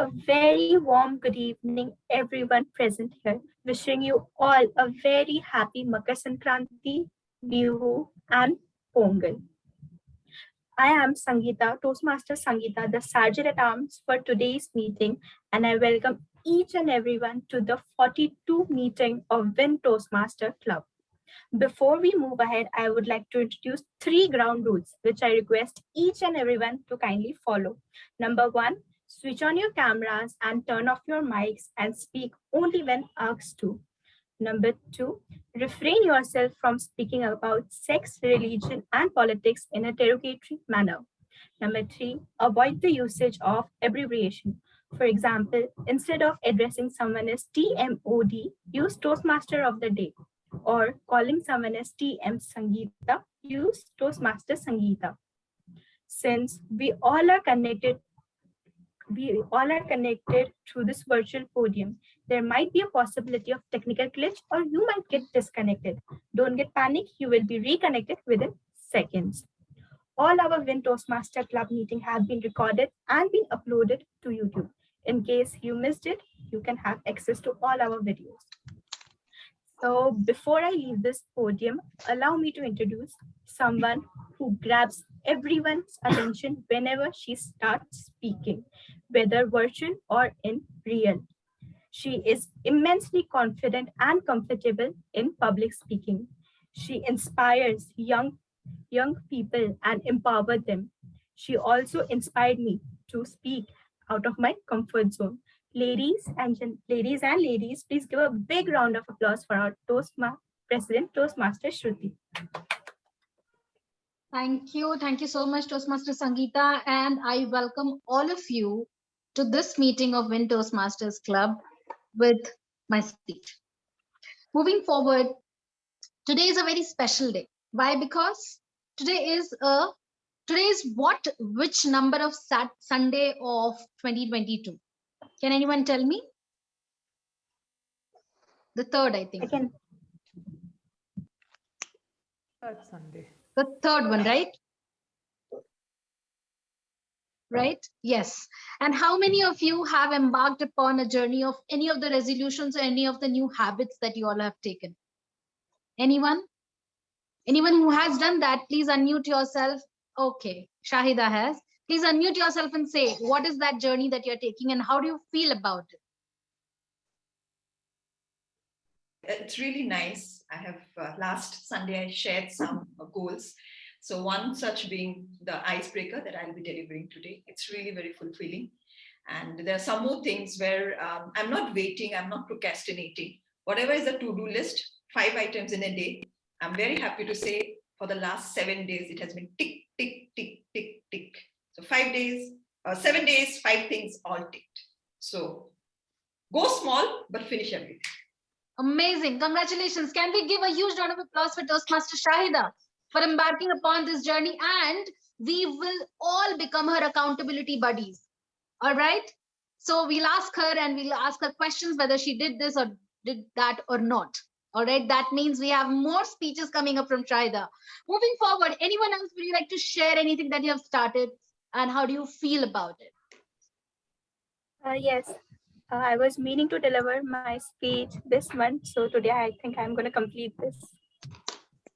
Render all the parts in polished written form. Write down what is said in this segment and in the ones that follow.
A very warm good evening, everyone present here. Wishing you all a very happy Makar Sankranti, Bihu, and Pongal. I am Sangeeta, Toastmaster Sangeeta, the Sergeant at Arms for today's meeting, and I welcome each and everyone to the 42 meeting of WIN Toastmaster Club. Before we move ahead, I would like to introduce 3 ground rules, which I request each and everyone to kindly follow. Number 1, switch on your cameras and turn off your mics and speak only when asked to. Number 2, refrain yourself from speaking about sex, religion, and politics in a derogatory manner. Number 3, avoid the usage of abbreviation. For example, instead of addressing someone as TMOD, use Toastmaster of the Day. Or calling someone as TM Sangeeta, use Toastmaster Sangeeta. Since we all are connected through this virtual podium, there might be a possibility of technical glitch or you might get disconnected. Don't get panicked, you will be reconnected within seconds. All our WIN Toastmaster Club meeting have been recorded and been uploaded to YouTube. In case you missed it, you can have access to all our videos. So before I leave this podium, allow me to introduce someone who grabs everyone's attention whenever she starts speaking, whether virtual or in real. She is immensely confident and comfortable in public speaking. She inspires young people and empower them. She also inspired me to speak out of my comfort zone. Ladies, please give a big round of applause for our President Toastmaster Shruti. Thank you so much, Toastmaster Sangeeta, and I welcome all of you to this meeting of WIN Toastmasters Club with my speech. Moving forward, today is a very special day. Why? Because today is which number of Sunday of 2022? Can anyone tell me? The third, I think. Third Sunday. The third one, right? Right? Yes. And how many of you have embarked upon a journey of any of the resolutions or any of the new habits that you all have taken? Anyone? Anyone who has done that, please unmute yourself. Okay, Shahida has. Please unmute yourself and say, what is that journey that you're taking and how do you feel about it? It's really nice. I have last Sunday I shared some goals. So one such being the icebreaker that I'll be delivering today. It's really very fulfilling. And there are some more things where I'm not waiting, I'm not procrastinating. Whatever is the to-do list, 5 items in a day. I'm very happy to say for the last 7 days, it has been tick, tick, tick, tick, tick. So 7 days, 5 things all ticked. So go small, but finish everything. Amazing. Congratulations. Can we give a huge round of applause for Toastmaster Shahida for embarking upon this journey, and we will all become her accountability buddies. All right. So we'll ask her and we'll ask her questions whether she did this or did that or not. All right. That means we have more speeches coming up from Shahida. Moving forward, anyone else, would you like to share anything that you have started and how do you feel about it? Yes. I was meaning to deliver my speech this month. So today I think I'm going to complete this.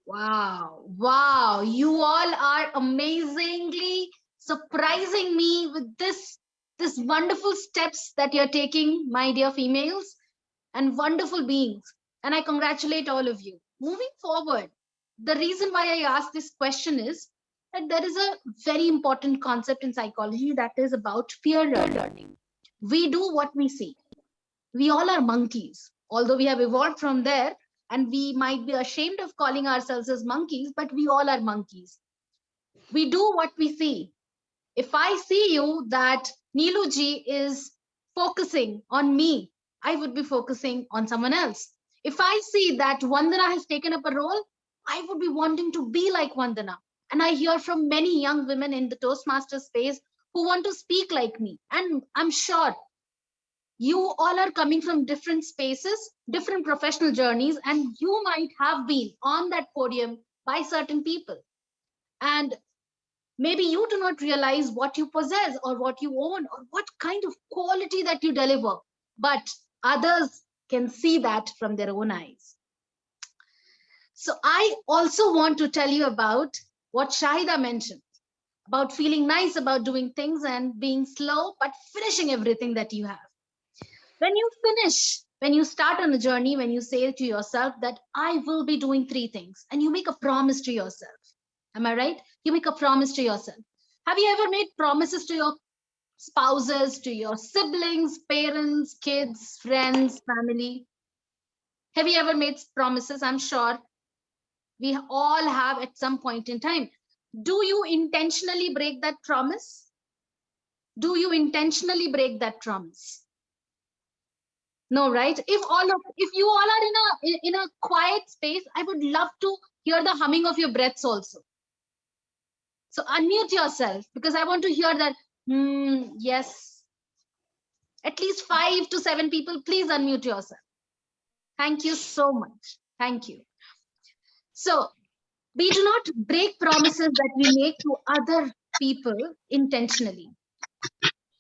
Wow. Wow. You all are amazingly surprising me with this wonderful steps that you're taking, my dear females and wonderful beings. And I congratulate all of you. Moving forward, the reason why I ask this question is that there is a very important concept in psychology that is about peer learning. We do what we see. We all are monkeys, although we have evolved from there and we might be ashamed of calling ourselves as monkeys, but we all are monkeys. We do what we see. If I see you that Nilu ji is focusing on me, I would be focusing on someone else. If I see that Vandana has taken up a role, I would be wanting to be like Vandana. And I hear from many young women in the Toastmaster space who want to speak like me. And I'm sure you all are coming from different spaces, different professional journeys, and you might have been on that podium by certain people. And Maybe you do not realize what you possess or what you own or what kind of quality that you deliver, but others can see that from their own eyes. So I also want to tell you about what Shahida mentioned about feeling nice about doing things and being slow, but finishing everything that you have. When you finish, when you start on a journey, when you say to yourself that I will be doing 3 things, and you make a promise to yourself. Am I right? You make a promise to yourself. Have you ever made promises to your spouses, to your siblings, parents, kids, friends, family? Have you ever made promises? I'm sure we all have at some point in time. Do you intentionally break that promise? Do you intentionally break that promise? No, right? If you all are in a quiet space, I would love to hear the humming of your breaths also. So unmute yourself, because I want to hear that. Yes. At least 5 to 7 people, please unmute yourself. Thank you so much. Thank you. So we do not break promises that we make to other people intentionally.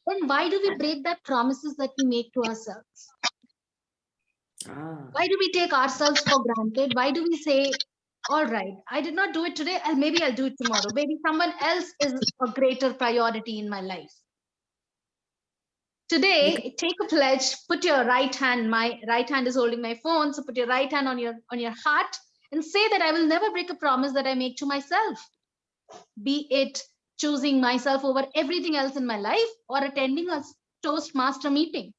Then why do we break that promises that we make to ourselves? Why do we take ourselves for granted? Why do we say, all right, I did not do it today, and maybe I'll do it tomorrow. Maybe someone else is a greater priority in my life. Today, take a pledge, put your right hand, my right hand is holding my phone, so put your right hand on your heart and say that I will never break a promise that I make to myself. Be it choosing myself over everything else in my life or attending a Toastmaster meeting.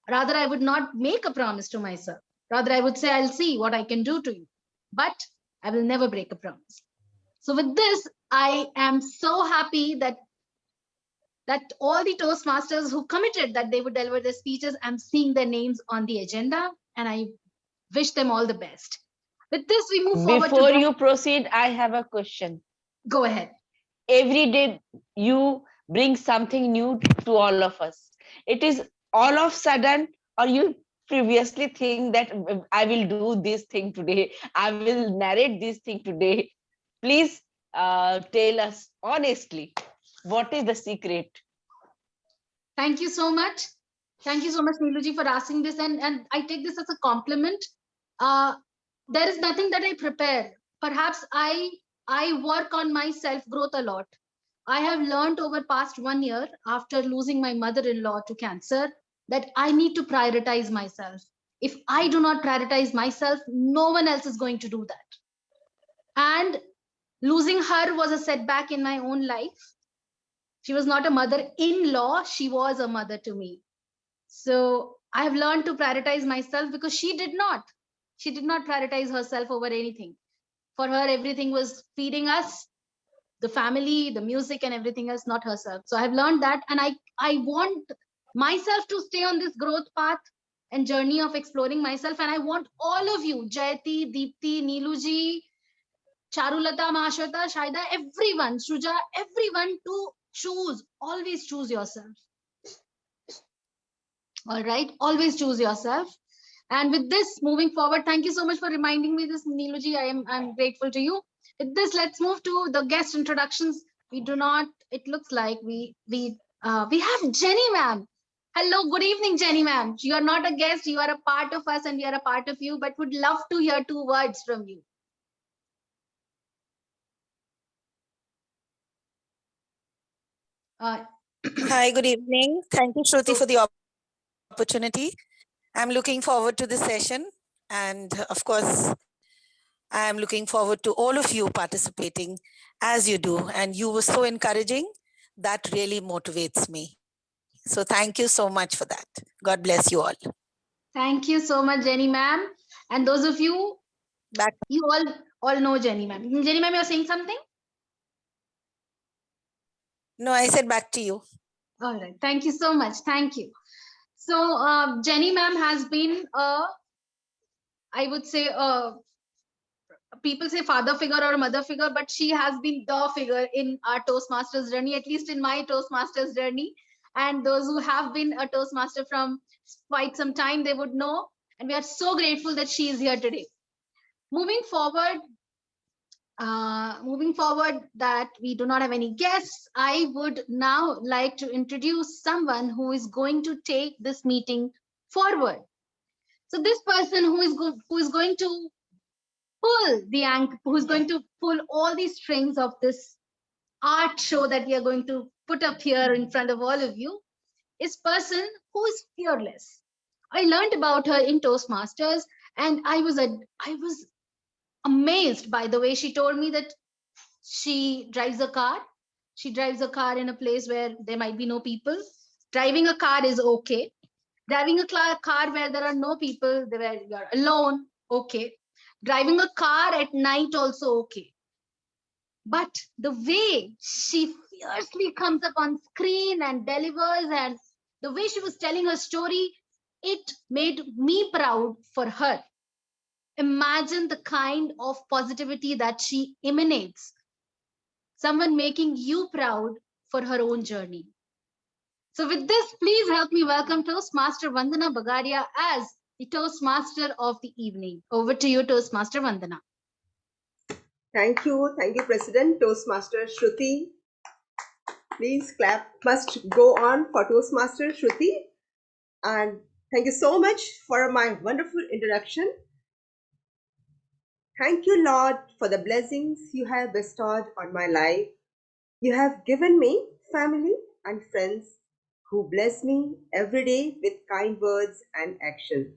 Rather, I would not make a promise to myself. Rather, I would say, I'll see what I can do to you. But I will never break a promise. So with this, I am so happy that all the Toastmasters who committed that they would deliver their speeches, I'm seeing their names on the agenda, and I wish them all the best. With this, we move forward. Before you proceed, I have a question. Go ahead. Every day you bring something new to all of us. It is all of sudden, or you previously think that I will do this thing today, I will narrate this thing today. Please tell us honestly, what is the secret? Thank you so much. Thank you so much, Niluji, for asking this. And I take this as a compliment. There is nothing that I prepare. Perhaps I work on my self-growth a lot. I have learned over past 1 year after losing my mother-in-law to cancer that I need to prioritize myself. If I do not prioritize myself, no one else is going to do that. And losing her was a setback in my own life. She was not a mother-in-law, she was a mother to me. So I have learned to prioritize myself because she did not prioritize herself over anything. For her, everything was feeding us, the family, the music, and everything else, not herself. So I've learned that, and I want myself to stay on this growth path and journey of exploring myself. And I want all of you, Jayati, Deepti, Niluji, Charulata, Mahashvita, Shahida, everyone, Shuja, everyone to choose, always choose yourself. All right, always choose yourself. And with this, moving forward, thank you so much for reminding me this, Niluji. I'm grateful to you. With this, let's move to the guest introductions. We do not, it looks like we have Jenny ma'am. Hello, good evening, Jenny ma'am. You are not a guest, you are a part of us and we are a part of you, but would love to hear 2 words from you. Hi, good evening. Thank you, Shruti, for the opportunity. I'm looking forward to this session. And of course, I'm looking forward to all of you participating as you do. And you were so encouraging. That really motivates me. So thank you so much for that. God bless you all. Thank you so much, Jenny ma'am. And those of you, you all know Jenny ma'am. Jenny ma'am, you're saying something? No, I said back to you. All right. Thank you so much. Thank you. So Jenny ma'am has been I would say people say father figure or mother figure, but she has been the figure in our Toastmasters journey, at least in my Toastmasters journey. And those who have been a Toastmaster from quite some time, they would know. And we are so grateful that she is here today. Moving forward, moving forward, that we do not have any guests, I would now like to introduce someone who is going to take this meeting forward. So this person who is going to pull the anchor, who is going to pull all these strings of this art show that we are going to put up here in front of all of you, is person who is fearless. I learned about her in Toastmasters, and I was amazed by the way she told me that she drives a car. She drives a car in a place where there might be no people. Driving a car is okay. Driving a car where there are no people, where you're alone, okay. Driving a car at night also okay. But the way she fiercely comes up on screen and delivers, and the way she was telling her story, it made me proud for her. Imagine the kind of positivity that she emanates. Someone making you proud for her own journey. So with this, please help me welcome Toastmaster Vandana Bagaria as the Toastmaster of the evening. Over to you, Toastmaster Vandana. Thank you, President. Toastmaster Shruti. Please clap. Must go on for Toastmaster Shruti. And thank you so much for my wonderful introduction. Thank you, Lord, for the blessings you have bestowed on my life. You have given me family and friends who bless me every day with kind words and action.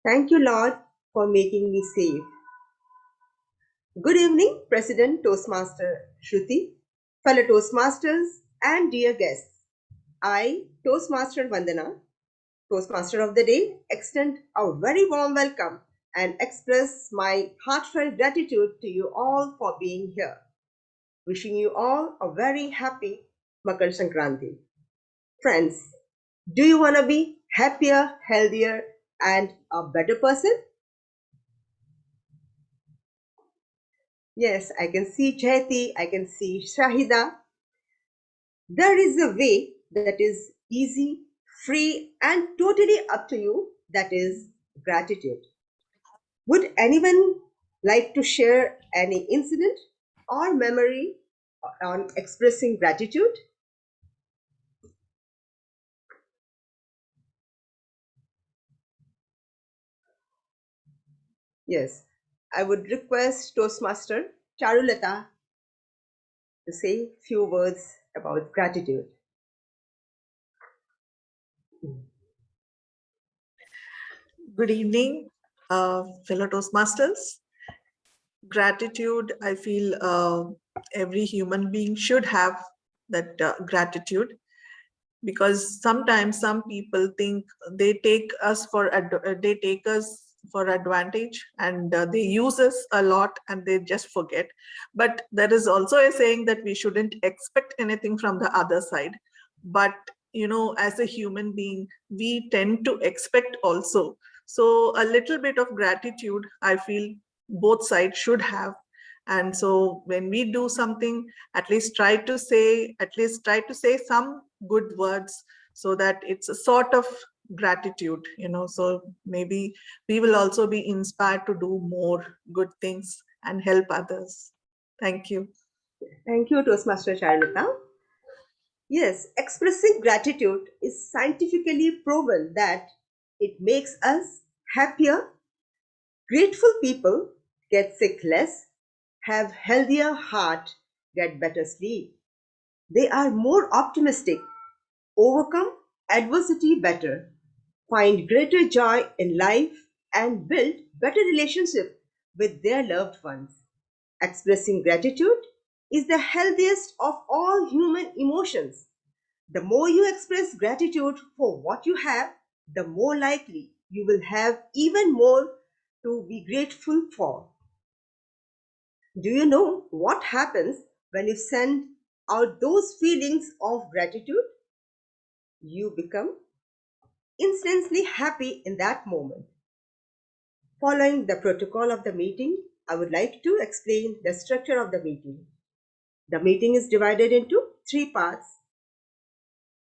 Thank you, Lord, for making me safe. Good evening, President Toastmaster Shruti, fellow Toastmasters and dear guests. I, Toastmaster Vandana, Toastmaster of the Day, extend a very warm welcome and express my heartfelt gratitude to you all for being here. Wishing you all a very happy Makar Sankranti. Friends, do you want to be happier, healthier, and a better person? Yes, I can see Jayati, I can see Shahida. There is a way that is easy, free, and totally up to you, that is gratitude. Would anyone like to share any incident or memory on expressing gratitude? Yes, I would request Toastmaster Charulata to say few words about gratitude. Good evening, fellow Toastmasters. Gratitude, I feel every human being should have that gratitude, because sometimes some people think they take us for advantage, and they use us a lot and they just forget. But there is also a saying that we shouldn't expect anything from the other side. But as a human being, we tend to expect also. So a little bit of gratitude, I feel both sides should have. And so when we do something, at least try to say some good words, so that it's a sort of gratitude, so maybe we will also be inspired to do more good things and help others. Thank you. Thank you, Toastmaster Charulata. Yes, expressing gratitude is scientifically proven that it makes us happier. Grateful people get sick less, have healthier heart, get better sleep. They are more optimistic, overcome adversity better, find greater joy in life, and build better relationship with their loved ones. Expressing gratitude is the healthiest of all human emotions. The more you express gratitude for what you have, the more likely you will have even more to be grateful for. Do you know what happens when you send out those feelings of gratitude? You become instantly happy in that moment. Following the protocol of the meeting, I would like to explain the structure of the meeting. The meeting is divided into 3 parts.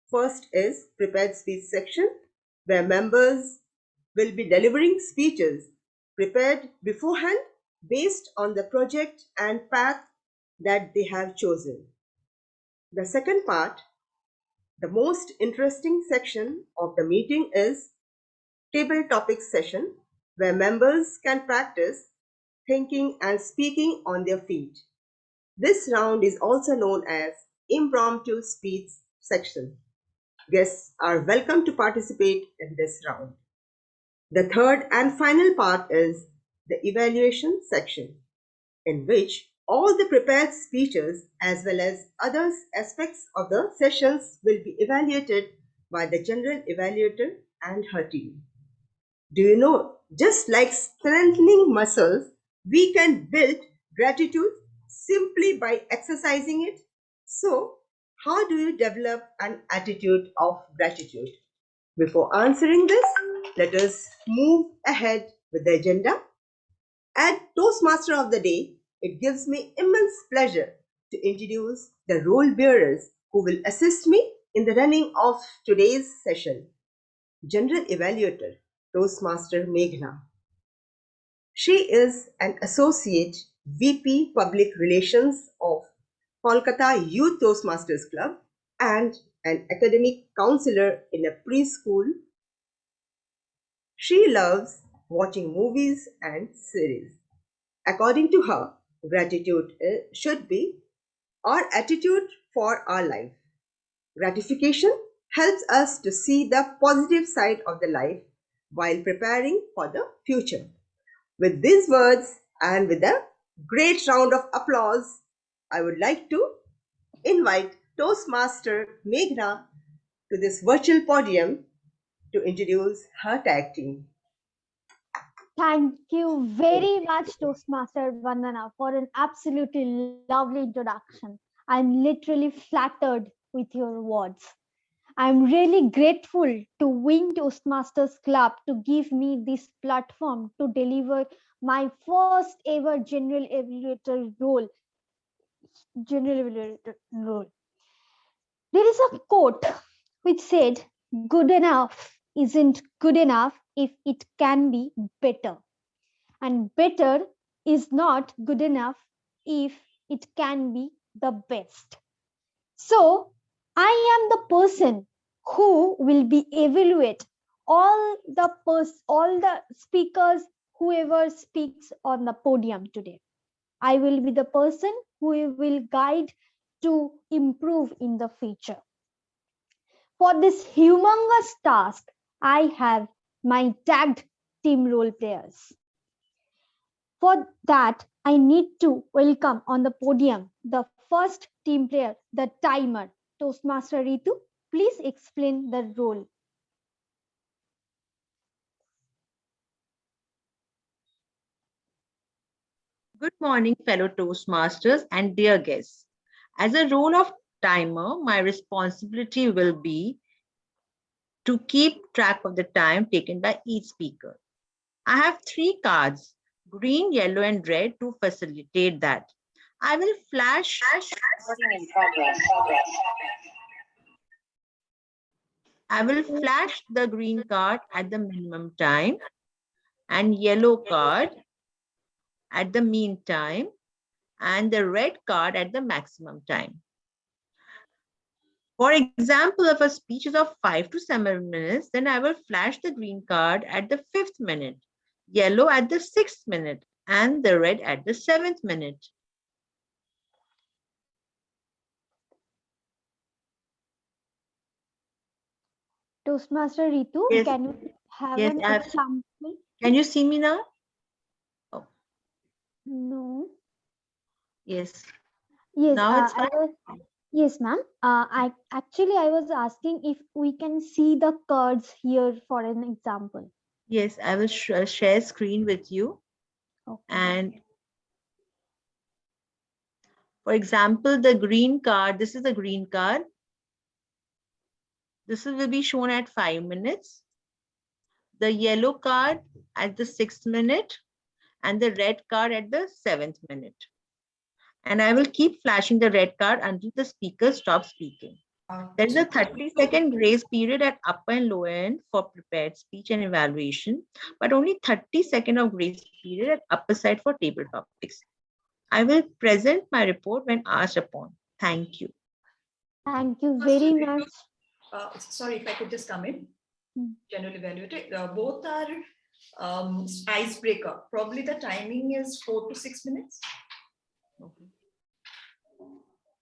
First is prepared speech section, where members will be delivering speeches prepared beforehand based on the project and path that they have chosen. The second part, the most interesting section of the meeting, is table topics session, where members can practice thinking and speaking on their feet. This round is also known as impromptu speech section. Guests are welcome to participate in this round. The third and final part is the evaluation section, in which all the prepared speeches as well as other aspects of the sessions will be evaluated by the general evaluator and her team. Do you know, just like strengthening muscles, we can build gratitude simply by exercising it. So, how do you develop an attitude of gratitude? Before answering this, let us move ahead with the agenda. As Toastmaster of the Day, it gives me immense pleasure to introduce the role bearers who will assist me in the running of today's session. General Evaluator, Toastmaster Meghna. She is an Associate VP Public Relations of Kolkata Youth Toastmasters Club and an academic counselor in a preschool. She loves watching movies and series. According to her, gratitude should be our attitude for our life. Gratification helps us to see the positive side of the life while preparing for the future. With these words and with a great round of applause, I would like to invite Toastmaster Meghna to this virtual podium to introduce her tag team. Thank you very much, Toastmaster Vandana, for an absolutely lovely introduction. I'm literally flattered with your words. I'm really grateful to WIN Toastmasters Club to give me this platform to deliver my first ever general evaluator role. There is a quote which said, "Good enough isn't good enough if it can be better. And better is not good enough if it can be the best." So I am the person who will be evaluate all the speakers, whoever speaks on the podium today. I will be the person who will guide to improve in the future. For this humongous task, I have my tagged team role players. For that, I need to welcome on the podium the first team player, the timer. Toastmaster Ritu, please explain the role. Good morning, fellow Toastmasters and dear guests. As a role of timer, my responsibility will be to keep track of the time taken by each speaker. I have 3 cards, green, yellow, and red, to facilitate that. I will flash the green card at the minimum time and yellow card at the mean time and the red card at the maximum time. For example, if a speech is of 5 to 7 minutes, then I will flash the green card at the 5th minute, yellow at the 6th minute, and the red at the 7th minute. Toastmaster Ritu, Yes. can you have Yes, an example? Can you see me now? Oh. No. Yes. Yes, Now it's yes, ma'am. I was asking if we can see the cards here for an example. Yes, I will share screen with you. Okay. And for example, the green card, this is the green card. This will be shown at 5 minutes. The yellow card at the 6th minute and the red card at the 7th minute. And I will keep flashing the red card until the speaker stops speaking. There is a 30-second grace period at upper and lower end for prepared speech and evaluation, but only 30 seconds of grace period at upper side for table topics. I will present my report when asked upon. Thank you. Thank you very much. Sorry, if I could just come in. Hmm. General evaluator. Both are icebreaker. Probably the timing is 4 to 6 minutes. Okay.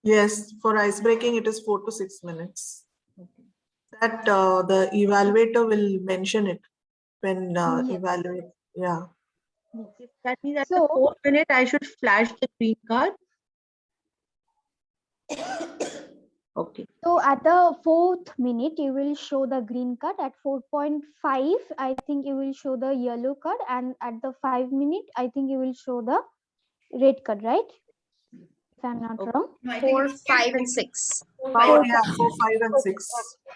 Yes, for ice breaking, it is 4 to 6 minutes. Okay. That the evaluator will mention it when Yes. evaluate. Yeah. Yes. That means at So- the 4th minute, I should flash the green card. Okay. So at the 4th minute, you will show the green card. At 4.5, I think you will show the yellow card. And at the 5 minute, I think you will show the red card, right? If I'm not Okay. wrong. No, I think 4, it's 5, and 6. 4, Oh, 5. yeah, 4, 5, and 6.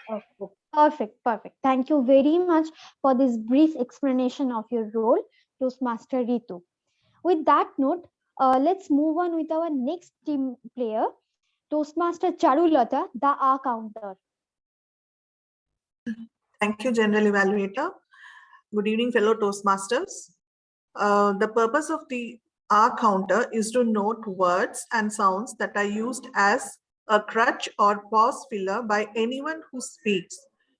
Okay. Perfect, perfect. Thank you very much for this brief explanation of your role, Toastmaster Ritu. With that note, let's move on with our next team player, Toastmaster Charu, the R counter. Thank you, General Evaluator. Good evening, fellow Toastmasters. The purpose of the R counter is to note words and sounds that are used as a crutch or pause filler by anyone who speaks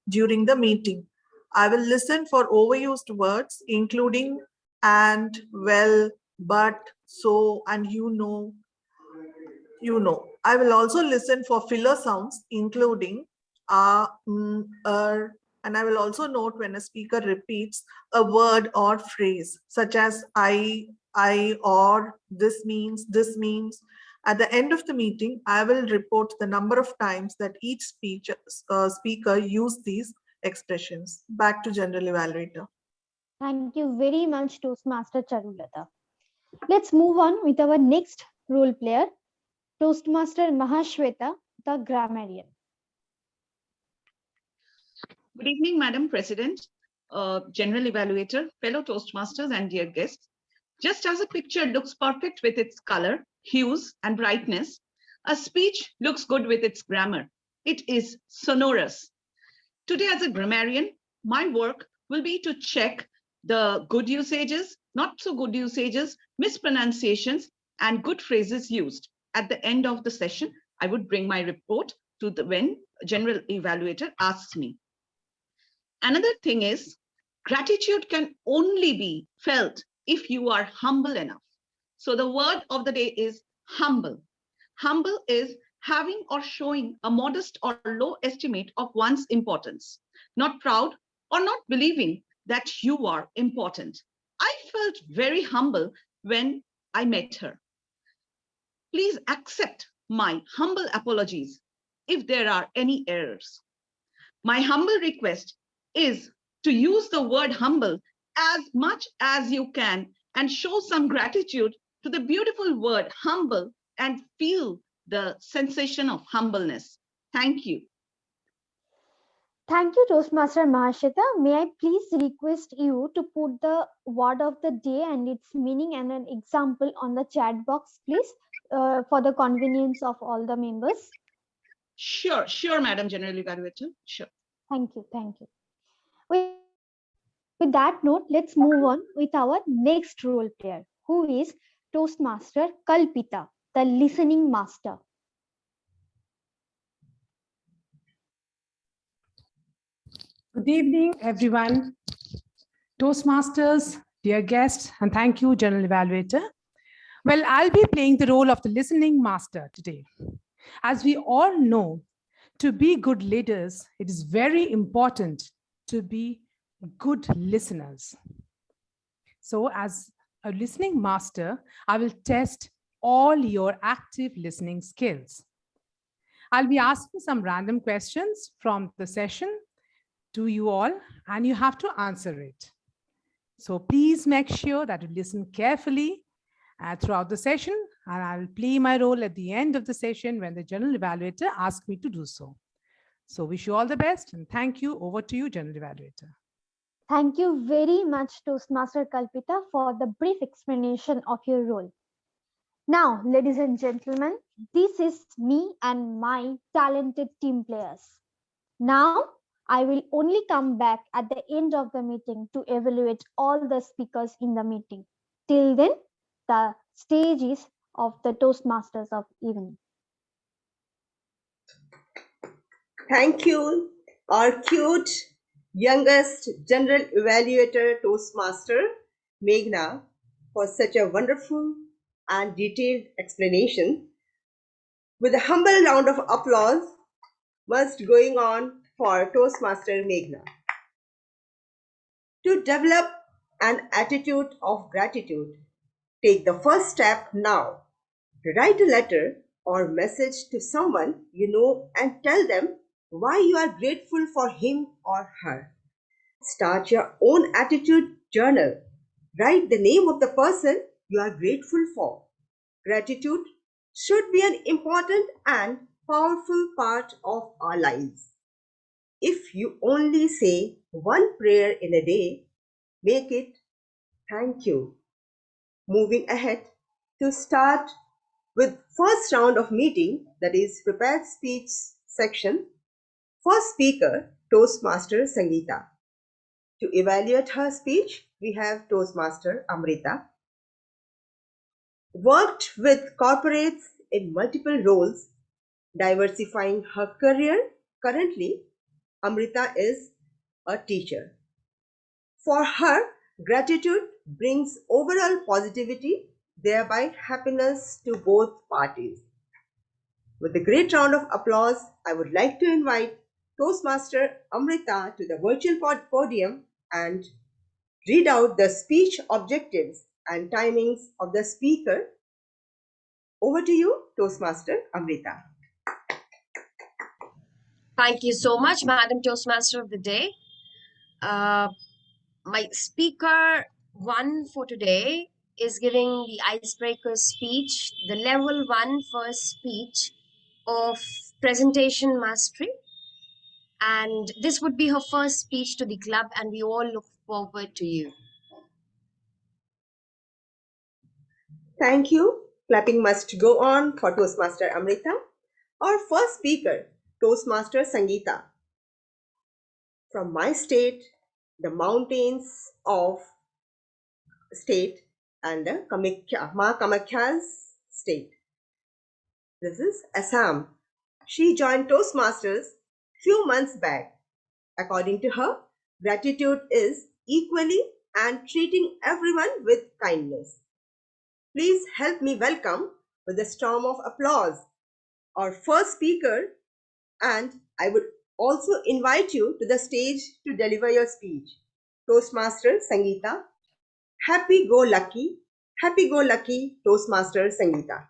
during the meeting. I will listen for overused words, including and, well, but, so, and you know. I will also listen for filler sounds, including and I will also note when a speaker repeats a word or phrase, such as I, or, this means. At the end of the meeting, I will report the number of times that each speaker used these expressions. Back to General Evaluator. Thank you very much, Toastmaster Charulata. Let's move on with our next role player, Toastmaster Mahashvita, the grammarian. Good evening, Madam President, General Evaluator, fellow Toastmasters, and dear guests. Just as a picture looks perfect with its color, hues, and brightness, a speech looks good with its grammar. It is sonorous. Today, as a grammarian, my work will be to check the good usages, not so good usages, mispronunciations, and good phrases used. At the end of the session, I would bring my report to when General Evaluator asks me. Another thing is, gratitude can only be felt if you are humble enough. So the word of the day is humble. Humble is having or showing a modest or low estimate of one's importance, not proud or not believing that you are important. I felt very humble when I met her. Please accept my humble apologies if there are any errors. My humble request is to use the word humble as much as you can and show some gratitude to the beautiful word humble and feel the sensation of humbleness. Thank you. Thank you, Toastmaster Mahashvita. May I please request you to put the word of the day and its meaning and an example on the chat box, please, for the convenience of all the members? Sure, Madam General Evaluator. Sure. Thank you, thank you. With that note, let's move on with our next role player, who is Toastmaster Kalpita, the listening master. Good evening, everyone. Toastmasters, dear guests, and thank you, General Evaluator. Well, I'll be playing the role of the listening master today. As we all know, to be good leaders, it is very important to be good listeners. So as a listening master, I will test all your active listening skills. I'll be asking some random questions from the session to you all, and you have to answer it. So please make sure that you listen carefully throughout the session, and I'll play my role at the end of the session when the General Evaluator asks me to do so. So wish you all the best, and thank you. Over to you, General Evaluator. Thank you very much, Toastmaster Kalpita, for the brief explanation of your role. Now, ladies and gentlemen, this is me and my talented team players. Now, I will only come back at the end of the meeting to evaluate all the speakers in the meeting. Till then, the stage is of the Toastmasters of evening. Thank you, our cute youngest General Evaluator Toastmaster, Meghna, for such a wonderful and detailed explanation. With a humble round of applause must going on for Toastmaster Meghna. To develop an attitude of gratitude, take the first step now. Write a letter or message to someone you know and tell them why you are grateful for him or her. Start your own attitude journal. Write the name of the person you are grateful for. Gratitude should be an important and powerful part of our lives. If you only say one prayer in a day, make it thank you. Moving ahead to start with first round of meeting, that is prepared speech section. First speaker, Toastmaster Sangeeta. To evaluate her speech, we have Toastmaster Amrita. Worked with corporates in multiple roles, diversifying her career. Currently, Amrita is a teacher. For her, gratitude brings overall positivity, thereby happiness to both parties. With a great round of applause, I would like to invite Toastmaster Amrita to the virtual podium and read out the speech objectives and timings of the speaker. Over to you, Toastmaster Amrita. Thank you so much, Madam Toastmaster of the Day. My speaker one for today is giving the Icebreakers Speech, the level 1 first speech of presentation mastery. And this would be her first speech to the club, and we all look forward to you. Thank you. Clapping must go on for Toastmaster Amrita. Our first speaker, Toastmaster Sangeeta. From my state, the mountains of state and the Ma Kamakhya's state. This is Assam. She joined Toastmasters few months back. According to her, gratitude is equally and treating everyone with kindness. Please help me welcome with a storm of applause our first speaker, and I would also invite you to the stage to deliver your speech. Toastmaster Sangeeta. Happy-go-lucky Toastmaster Sangeeta.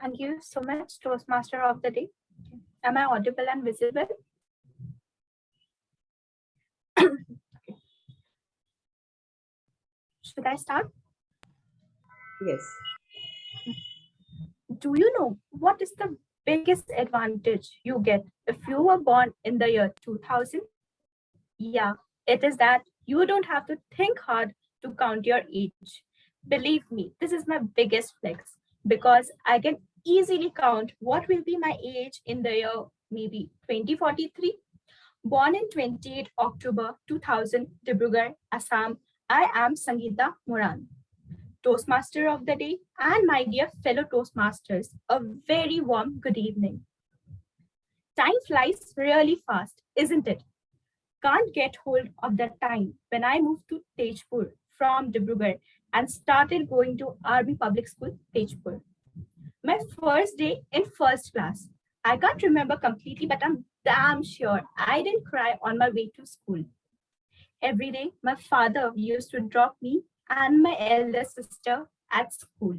Thank you so much, Toastmaster of the Day. Am I audible and visible? Should I start? Yes. Do you know what is the biggest advantage you get if you were born in the year 2000? Yeah, it is that you don't have to think hard to count your age. Believe me, this is my biggest flex because I can easily count what will be my age in the year maybe 2043. Born in 28 October 2000, Dibrugarh, Assam, I am Sangeeta Moran, Toastmaster of the Day, and my dear fellow Toastmasters, a very warm good evening. Time flies really fast, isn't it? Can't get hold of the time when I moved to Tejpur from Dibrugarh and started going to RB Public School, Tejpur. My first day in first class. I can't remember completely, but I'm damn sure I didn't cry on my way to school. Every day, my father used to drop me and my elder sister at school.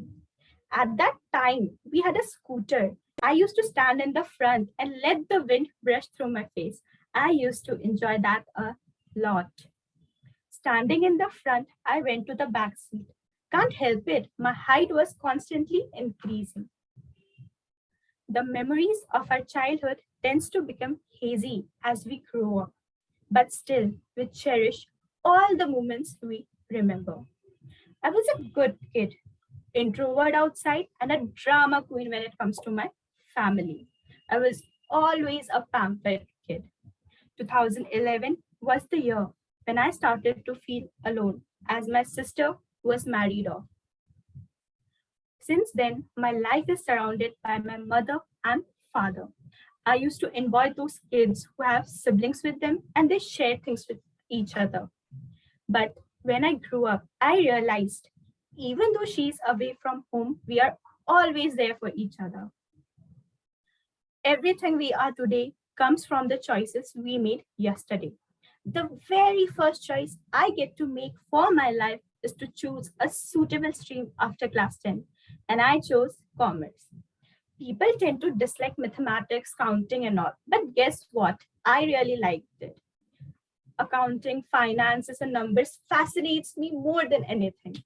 At that time, we had a scooter. I used to stand in the front and let the wind brush through my face. I used to enjoy that a lot. Standing in the front, I went to the back seat. Can't help it, my height was constantly increasing. The memories of our childhood tends to become hazy as we grow up, but still we cherish all the moments we remember. I was a good kid, introvert outside, and a drama queen when it comes to my family. I was always a pampered kid. 2011 was the year when I started to feel alone as my sister was married off. Since then, my life is surrounded by my mother and father. I used to enjoy those kids who have siblings with them and they share things with each other. But when I grew up, I realized even though she's away from home, we are always there for each other. Everything we are today comes from the choices we made yesterday. The very first choice I get to make for my life is to choose a suitable stream after class 10, and I chose commerce. People tend to dislike mathematics, counting, and all, but guess what? I really liked it. Accounting, finances, and numbers fascinates me more than anything.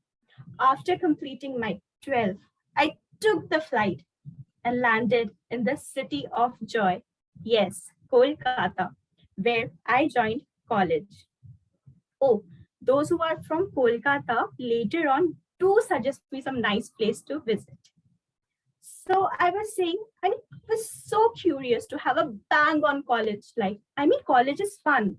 After completing my 12th, I took the flight and landed in the city of joy. Yes, Kolkata, where I joined college. Oh, those who are from Kolkata later on do suggest me some nice place to visit. So I was saying, I was so curious to have a bang on college life. I mean, college is fun.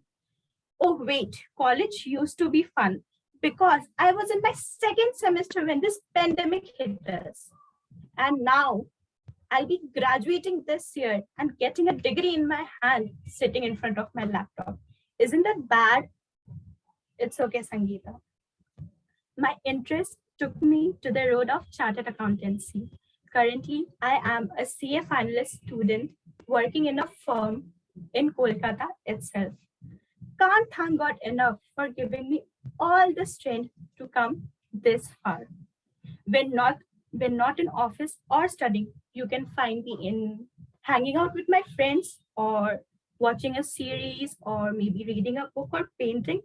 Oh, wait, college used to be fun because I was in my second semester when this pandemic hit us. And now I'll be graduating this year and getting a degree in my hand sitting in front of my laptop. Isn't that bad? It's okay, Sangeeta. My interest took me to the road of chartered accountancy. Currently, I am a CA finalist student working in a firm in Kolkata itself. Can't thank God enough for giving me all the strength to come this far. When not in office or studying, you can find me in hanging out with my friends or watching a series or maybe reading a book or painting.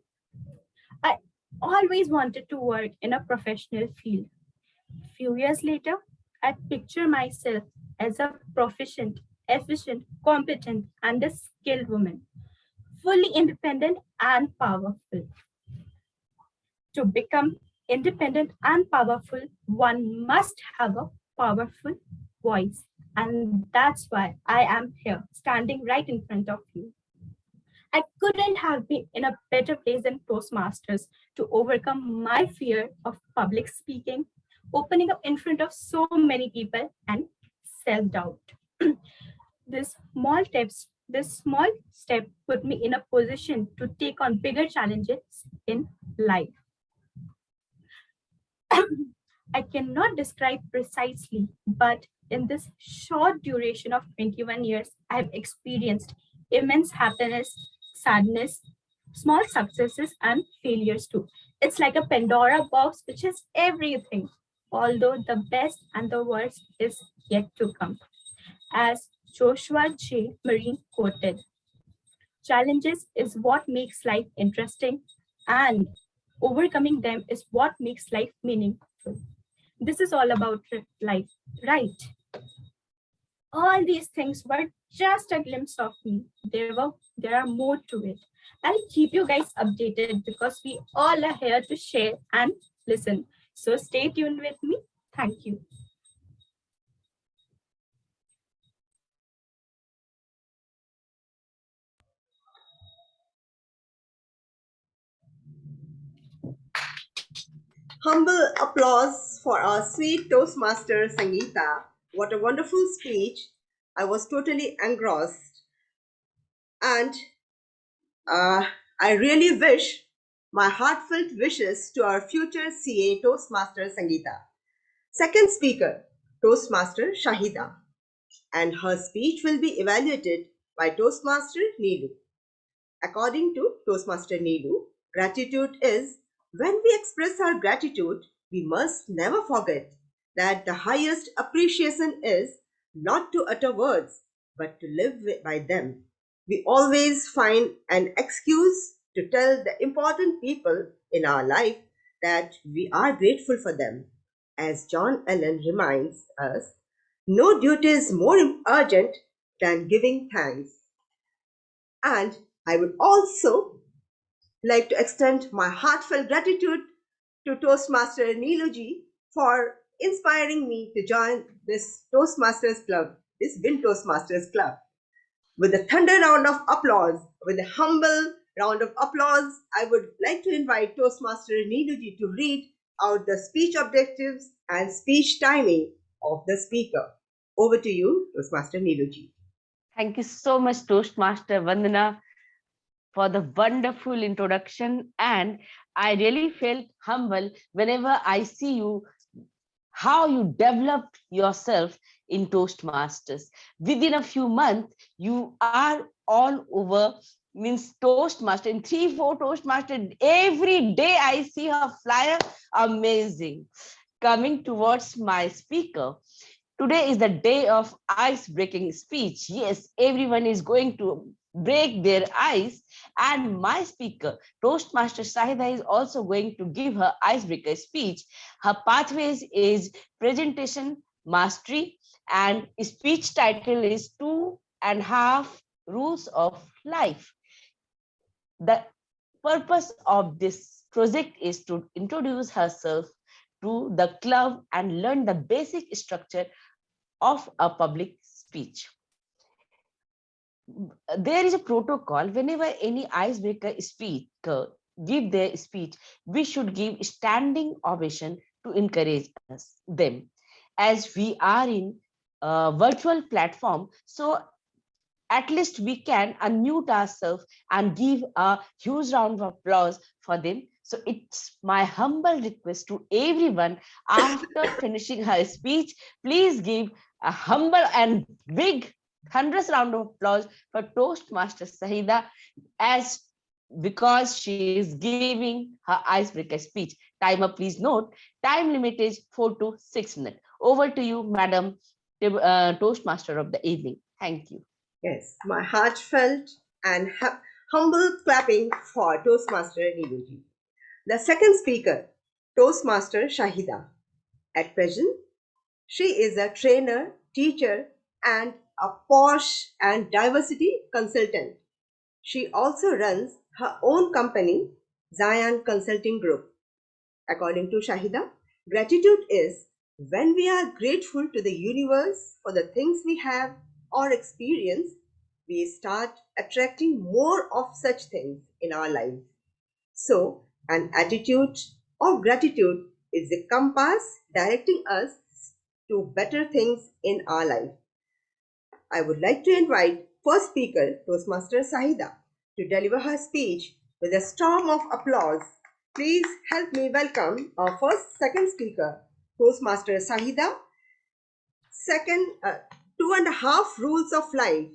I always wanted to work in a professional field. Few years later, I picture myself as a proficient, efficient, competent, and a skilled woman, fully independent and powerful. To become independent and powerful, one must have a powerful voice. And that's why I am here, standing right in front of you. I couldn't have been in a better place than Toastmasters to overcome my fear of public speaking, opening up in front of so many people, and self-doubt. This small step put me in a position to take on bigger challenges in life. I cannot describe precisely, but in this short duration of 21 years, I have experienced immense happiness, sadness, small successes, and failures too. It's like a Pandora box which has everything, although the best and the worst is yet to come. As Joshua J. Marine quoted, challenges is what makes life interesting, and overcoming them is what makes life meaningful. This is all about life, right? All these things were just a glimpse of me. There are more to it. I'll keep you guys updated because we all are here to share and listen. So stay tuned with me. Thank you. Humble applause for our sweet Toastmaster Sangeeta. What a wonderful speech. I was totally engrossed. And I really wish my heartfelt wishes to our future CA Toastmaster Sangeeta. Second speaker, Toastmaster Shahida. And her speech will be evaluated by Toastmaster Nilu. According to Toastmaster Nilu, gratitude is when we express our gratitude, we must never forget that the highest appreciation is not to utter words, but to live by them. We always find an excuse to tell the important people in our life that we are grateful for them. As John Allen reminds us, no duty is more urgent than giving thanks. And I would also like to extend my heartfelt gratitude to Toastmaster Nilu for inspiring me to join this Toastmasters Club, this WIN Toastmasters Club. With a thunder round of applause, with a humble round of applause, I would like to invite Toastmaster Nilu to read out the speech objectives and speech timing of the speaker. Over to you, Toastmaster Nilu. Thank you so much, Toastmaster Vandana, for the wonderful introduction. And I really felt humble whenever I see you, how you developed yourself in Toastmasters. Within a few months, you are all over, means Toastmaster, in 3-4 Toastmaster. Every day I see her flyer, amazing. Coming towards my speaker, today is the day of ice-breaking speech. Yes, everyone is going to break their ice, and my speaker, Toastmaster Shahida, is also going to give her icebreaker speech. Her pathways is presentation mastery, and speech title is 2.5 Rules of Life. The purpose of this project is to introduce herself to the club and learn the basic structure of a public speech. There is a protocol. Whenever any icebreaker speaker give their speech, we should give standing ovation to encourage them. As we are in a virtual platform, so at least we can unmute ourselves and give a huge round of applause for them. So it's my humble request to everyone, after finishing her speech, please give a humble and big thunderous round of applause for Toastmaster Shahida, as because she is giving her icebreaker speech. Timer, please note, time limit is 4 to 6 minutes. Over to you, Madam Toastmaster of the evening. Thank you. Yes, my heartfelt and humble clapping for Toastmaster Nilu. The second speaker, Toastmaster Shahida. At present, she is a trainer, teacher, and a posh and diversity consultant. She also runs her own company, Zion Consulting Group. According to Shahida, gratitude is when we are grateful to the universe for the things we have or experience, we start attracting more of such things in our lives. So, an attitude of gratitude is the compass directing us to better things in our life. I would like to invite first speaker, Toastmaster Shahida, to deliver her speech with a storm of applause. Please help me welcome our second speaker, Toastmaster Shahida. Second, 2.5 Rules of Life.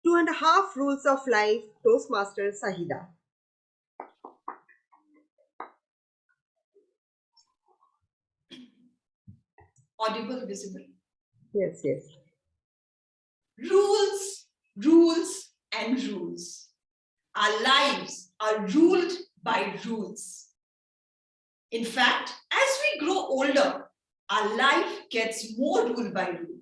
2.5 Rules of Life, Toastmaster Shahida. Audible, visible? Yes, yes. Rules, rules, and rules. Our lives are ruled by rules. In fact, as we grow older, our life gets more ruled by rule.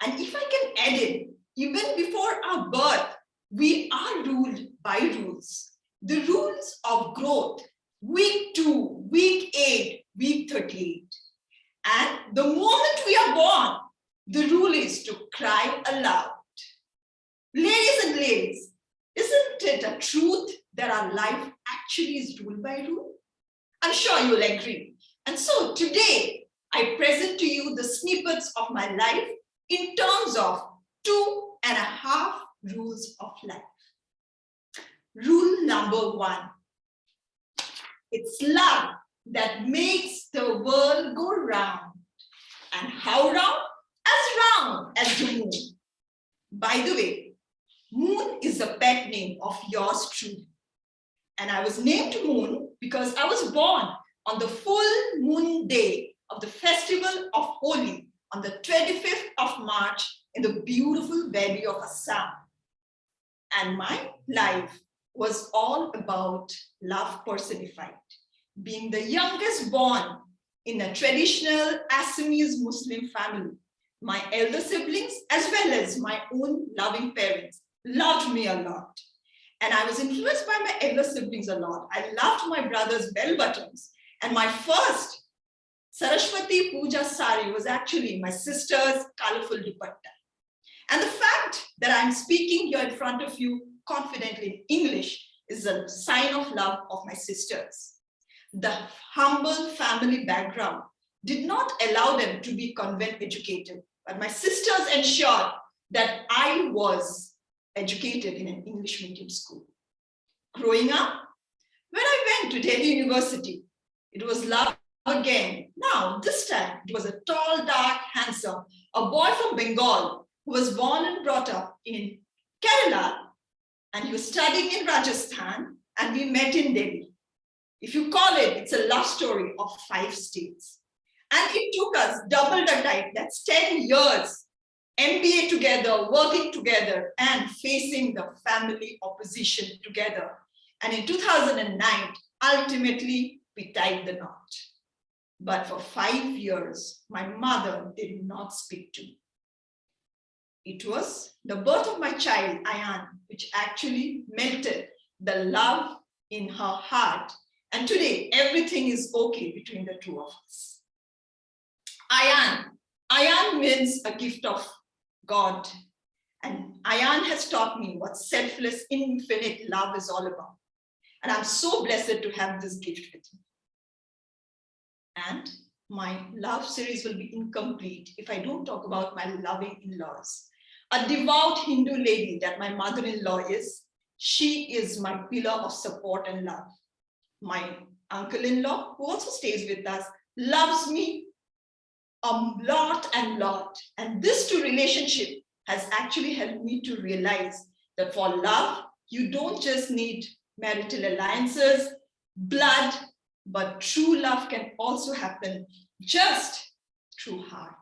And if I can add in, even before our birth, we are ruled by rules. The rules of growth, week 2, week 8, week 38. And the moment we are born, the rule is to cry aloud. Ladies and ladies, isn't it a truth that our life actually is ruled by rule? I'm sure you'll agree. And so today, I present to you the snippets of my life in terms of 2.5 rules of life. Rule number 1. It's love that makes the world go round. And how round? As round as the moon. By the way, Moon is the pet name of yours truly. And I was named Moon because I was born on the full moon day of the festival of Holi on the 25th of March in the beautiful valley of Assam. And my life was all about love personified. Being the youngest born in a traditional Assamese Muslim family, my elder siblings, as well as my own loving parents, loved me a lot. And I was influenced by my elder siblings a lot. I loved my brother's bell buttons And my first Saraswati Puja sari was actually my sister's colorful dupatta. And the fact that I'm speaking here in front of you confidently in English is a sign of love of my sisters. The humble family background did not allow them to be convent educated, but my sisters ensured that I was educated in an English medium school. Growing up, when I went to Delhi University, it was love again. Now, this time, it was a tall, dark, handsome, a boy from Bengal who was born and brought up in Kerala, and he was studying in Rajasthan, and we met in Delhi. If you call it, it's a love story of 5 states. And it took us double the time, that's 10 years, MBA together, working together, and facing the family opposition together. And in 2009, ultimately, we tied the knot. But for 5 years, my mother did not speak to me. It was the birth of my child, Ayan, which actually melted the love in her heart. And today, everything is okay between the two of us. Ayan means a gift of God. And Ayan has taught me what selfless, infinite love is all about. And I'm so blessed to have this gift with me. And my love series will be incomplete if I don't talk about my loving in-laws. A devout Hindu lady that my mother-in-law is, she is my pillar of support and love. My uncle-in-law, who also stays with us, loves me a lot and lot. And this two relationship has actually helped me to realize that for love, you don't just need marital alliances, blood, but true love can also happen just through heart.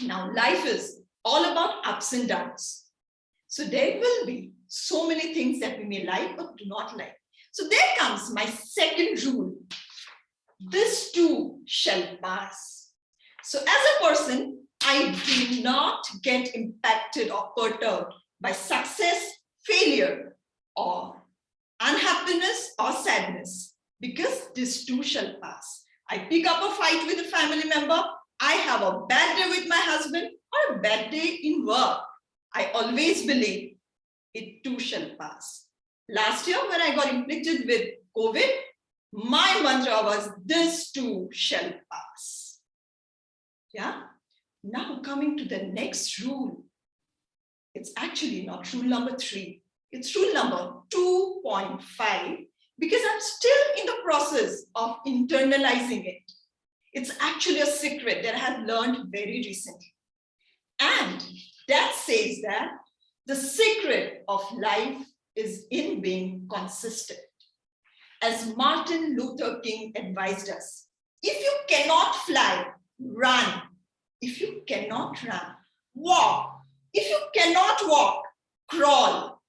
Now, life is all about ups and downs. So there will be so many things that we may like or do not like. So there comes my second rule. This too shall pass. So as a person, I do not get impacted or perturbed by success, failure, or unhappiness or sadness, because this too shall pass. I pick up a fight with a family member, I have a bad day with my husband, or a bad day in work. I always believe it too shall pass. Last year, when I got inflicted with COVID, my mantra was, this too shall pass. Yeah. Now coming to the next rule. It's actually not rule number 3. It's rule number 2.5, because I'm still in the process of internalizing it. It's actually a secret that I have learned very recently. And that says that the secret of life is in being consistent. As Martin Luther King advised us, if you cannot fly, run. If you cannot run, walk. If you cannot walk, crawl.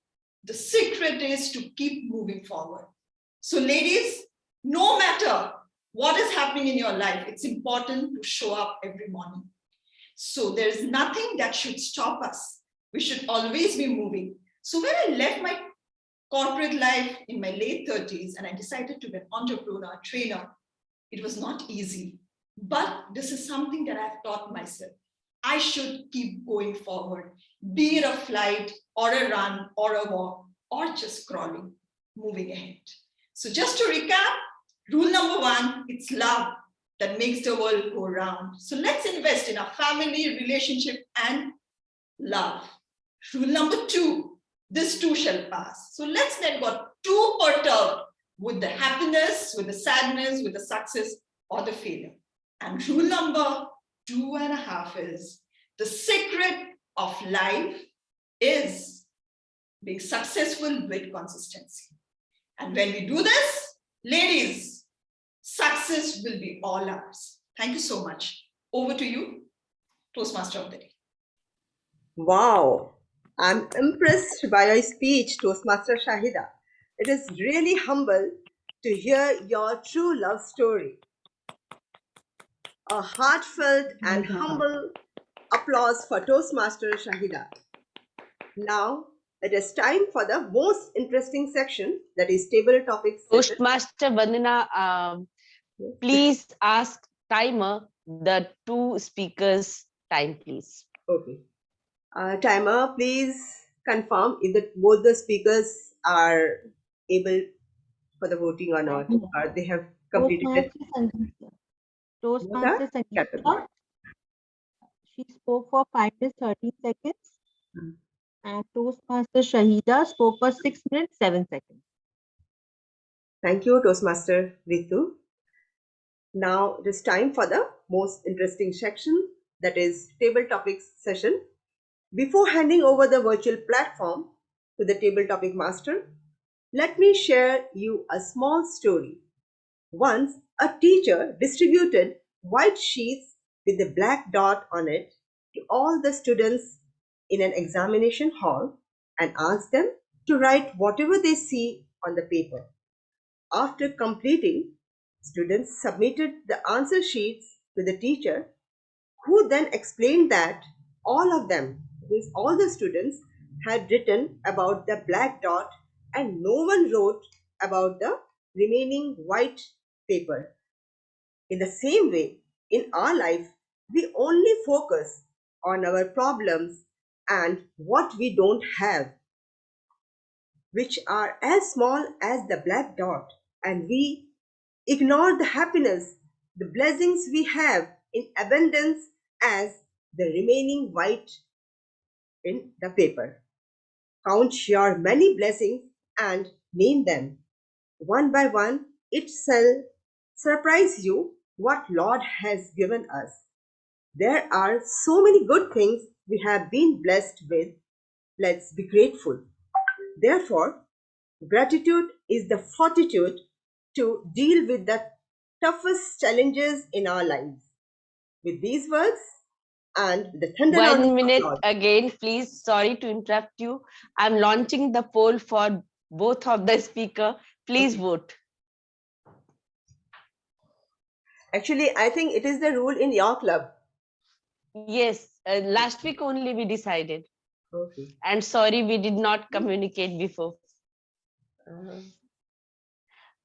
The secret is to keep moving forward. So ladies, no matter what is happening in your life, it's important to show up every morning. So there's nothing that should stop us. We should always be moving. So when I left my corporate life in my late 30s and I decided to be an entrepreneur, trainer, it was not easy. But this is something that I've taught myself. I should keep going forward, be it a flight or a run or a walk or just crawling, moving ahead. So just to recap, rule number 1, it's love that makes the world go round. So let's invest in our family, relationship, and love. Rule number 2, this too shall pass. So let's not get too perturbed with the happiness, with the sadness, with the success or the failure. And rule number 2.5 is the secret of life is being successful with consistency. And when we do this, ladies, success will be all ours. Thank you so much. Over to you, Toastmaster of the Day. Wow, I'm impressed by your speech, Toastmaster Shahida. It is really humble to hear your true love story. A heartfelt and humble applause for Toastmaster Shahida. Now, It is time for the most interesting section, that is table topics session. Toastmaster Vandana, please ask timer the two speakers time, please. Okay. Timer, please confirm if both the speakers are able for the voting or not, or they have completed. Toastmaster Sangeeta, she spoke for 5 minutes 13 seconds. And Toastmaster Shahida spoke for 6 minutes 7 seconds. Thank you, Toastmaster Ritu. Now it is time for the most interesting section, that is table topics session. Before handing over the virtual platform to the table topic master, let me share you a small story. Once a teacher distributed white sheets with a black dot on it to all the students in an examination hall and asked them to write whatever they see on the paper. After completing, students submitted the answer sheets to the teacher, who then explained that all of them, means all the students, had written about the black dot and no one wrote about the remaining white paper. In the same way, in our life, we only focus on our problems and what we don't have, which are as small as the black dot, and we ignore the happiness, the blessings we have in abundance as the remaining white in the paper. Count your many blessings and name them. One by one, it shall surprise you what Lord has given us. There are so many good things we have been blessed with. Let's be grateful. Therefore, gratitude is the fortitude to deal with the toughest challenges in our lives. With these words and the thunder round 1 of minute applause. again, please. Sorry to interrupt you. I'm launching the poll for both of the speaker. Please vote. Actually, I think it is the rule in your club. Yes, last week only we decided. Okay. And sorry, we did not communicate before.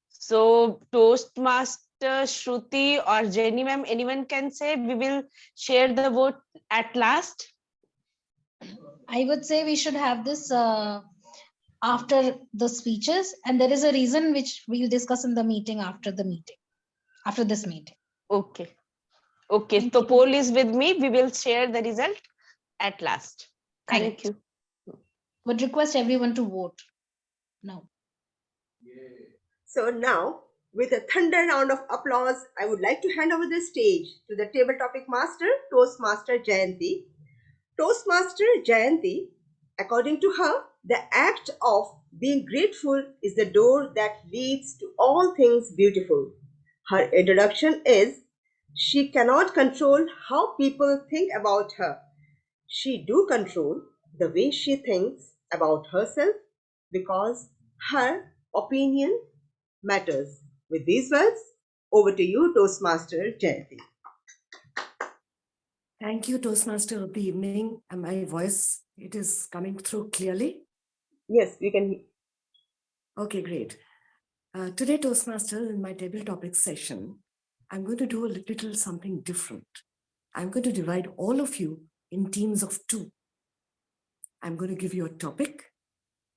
So Toastmaster Shruti or Jenny ma'am, anyone can say we will share the vote at last? I would say we should have this after the speeches, and there is a reason which we'll discuss in the meeting after this meeting. Okay. Okay, so poll is with me. We will share the result at last. Thank you. Would request everyone to vote now. So now, with a thunder round of applause, I would like to hand over the stage to the table topic master, Toastmaster Jayanti. Toastmaster Jayanti, according to her, the act of being grateful is the door that leads to all things beautiful. Her introduction is, she cannot control how people think about her. She do control the way she thinks about herself, because her opinion matters. With these words, over to you, Toastmaster Jayanti. Thank you, Toastmaster of the evening. And my voice, it is coming through clearly? Yes, we can. Okay, great. Today, Toastmaster, in my table topics session, I'm going to do a little something different. I'm going to divide all of you in teams of 2. I'm going to give you a topic.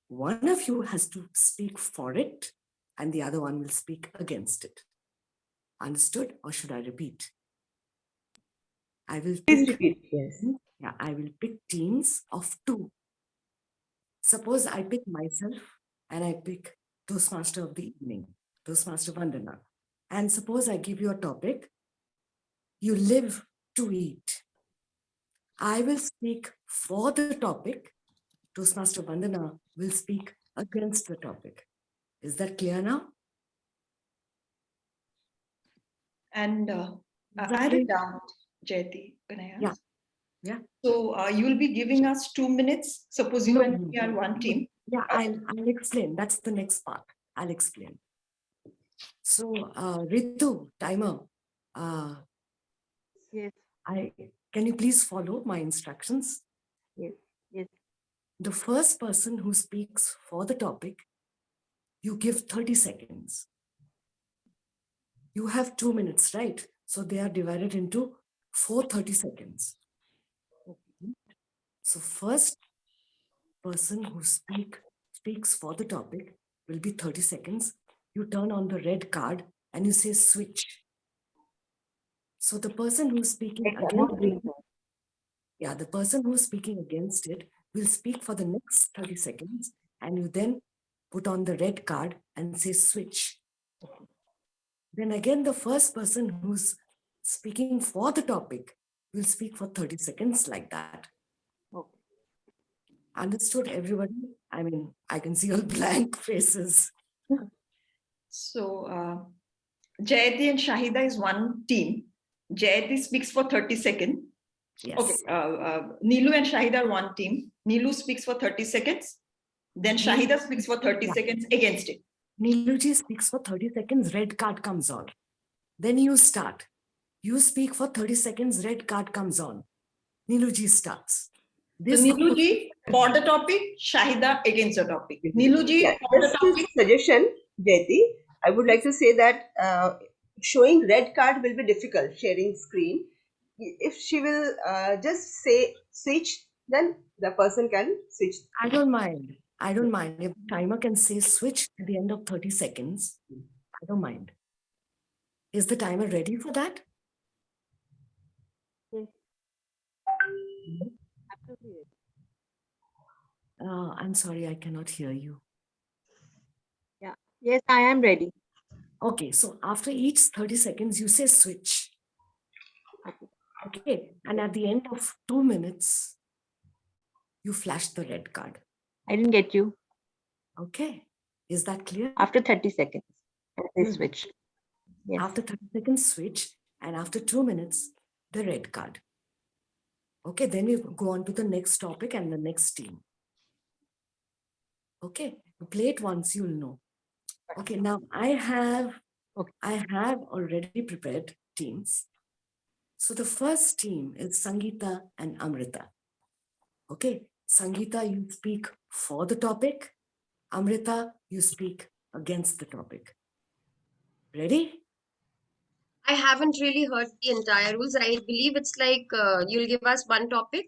One of you has to speak for it, and the other one will speak against it. Understood? Or should I repeat? I will repeat. Yes. Yeah, I will pick teams of 2. Suppose I pick myself and I pick Toastmaster of the evening, Toastmaster Vandana. And suppose I give you a topic, you live to eat. I will speak for the topic. Toastmaster Vandana will speak against the topic. Is that clear now? And I had a doubt, Jayati, can I ask? Yeah. So you will be giving us 2 minutes. Suppose you and me are one team. Yeah, I'll explain. That's the next part. I'll explain. So, Ritu, timer. Yes. Can you please follow my instructions? Yes. Yes. the first person who speaks for the topic, you give 30 seconds. You have 2 minutes, right? So they are divided into 4 30 seconds. So first person who speaks for the topic will be 30 seconds. You turn on the red card and you say switch. So the person who's speaking against it, the person who's speaking against it will speak for the next 30 seconds, and you then put on the red card and say switch. Then again, the first person who's speaking for the topic will speak for 30 seconds like that. Okay. Understood, everybody? I mean, I can see all blank faces. So Jayati and Shahida is one team. Jayati speaks for 30 seconds. Yes. Okay. Nilu and Shahida are one team. Nilu speaks for 30 seconds. Then Shahida speaks for 30 seconds against it. Niluji speaks for 30 seconds, red card comes on. Then you start. You speak for 30 seconds, red card comes on. Niluji starts. So Niluji for the topic, Shahida against the topic. Niluji for the just topic. a suggestion, Jayati. I would like to say that showing red card will be difficult, sharing screen. If she will just say switch, then the person can switch. I don't mind. I don't mind. If the timer can say switch at the end of 30 seconds, I don't mind. Is the timer ready for that? Yes. I'm sorry, I cannot hear you. Yeah. Yes, I am ready. Okay, so after each 30 seconds, you say switch. Okay, and at the end of 2 minutes, you flash the red card. I didn't get you. Okay, is that clear? After 30 seconds, they switch. Yes. After 30 seconds, switch, and after 2 minutes, the red card. Okay, then we go on to the next topic and the next team. Okay, you play it once, you'll know. Okay, now I have already prepared teams. So the first team is Sangeeta and Amrita. Okay, Sangeeta, you speak for the topic. Amrita, you speak against the topic. Ready? I haven't really heard the entire rules. I believe it's like you'll give us one topic.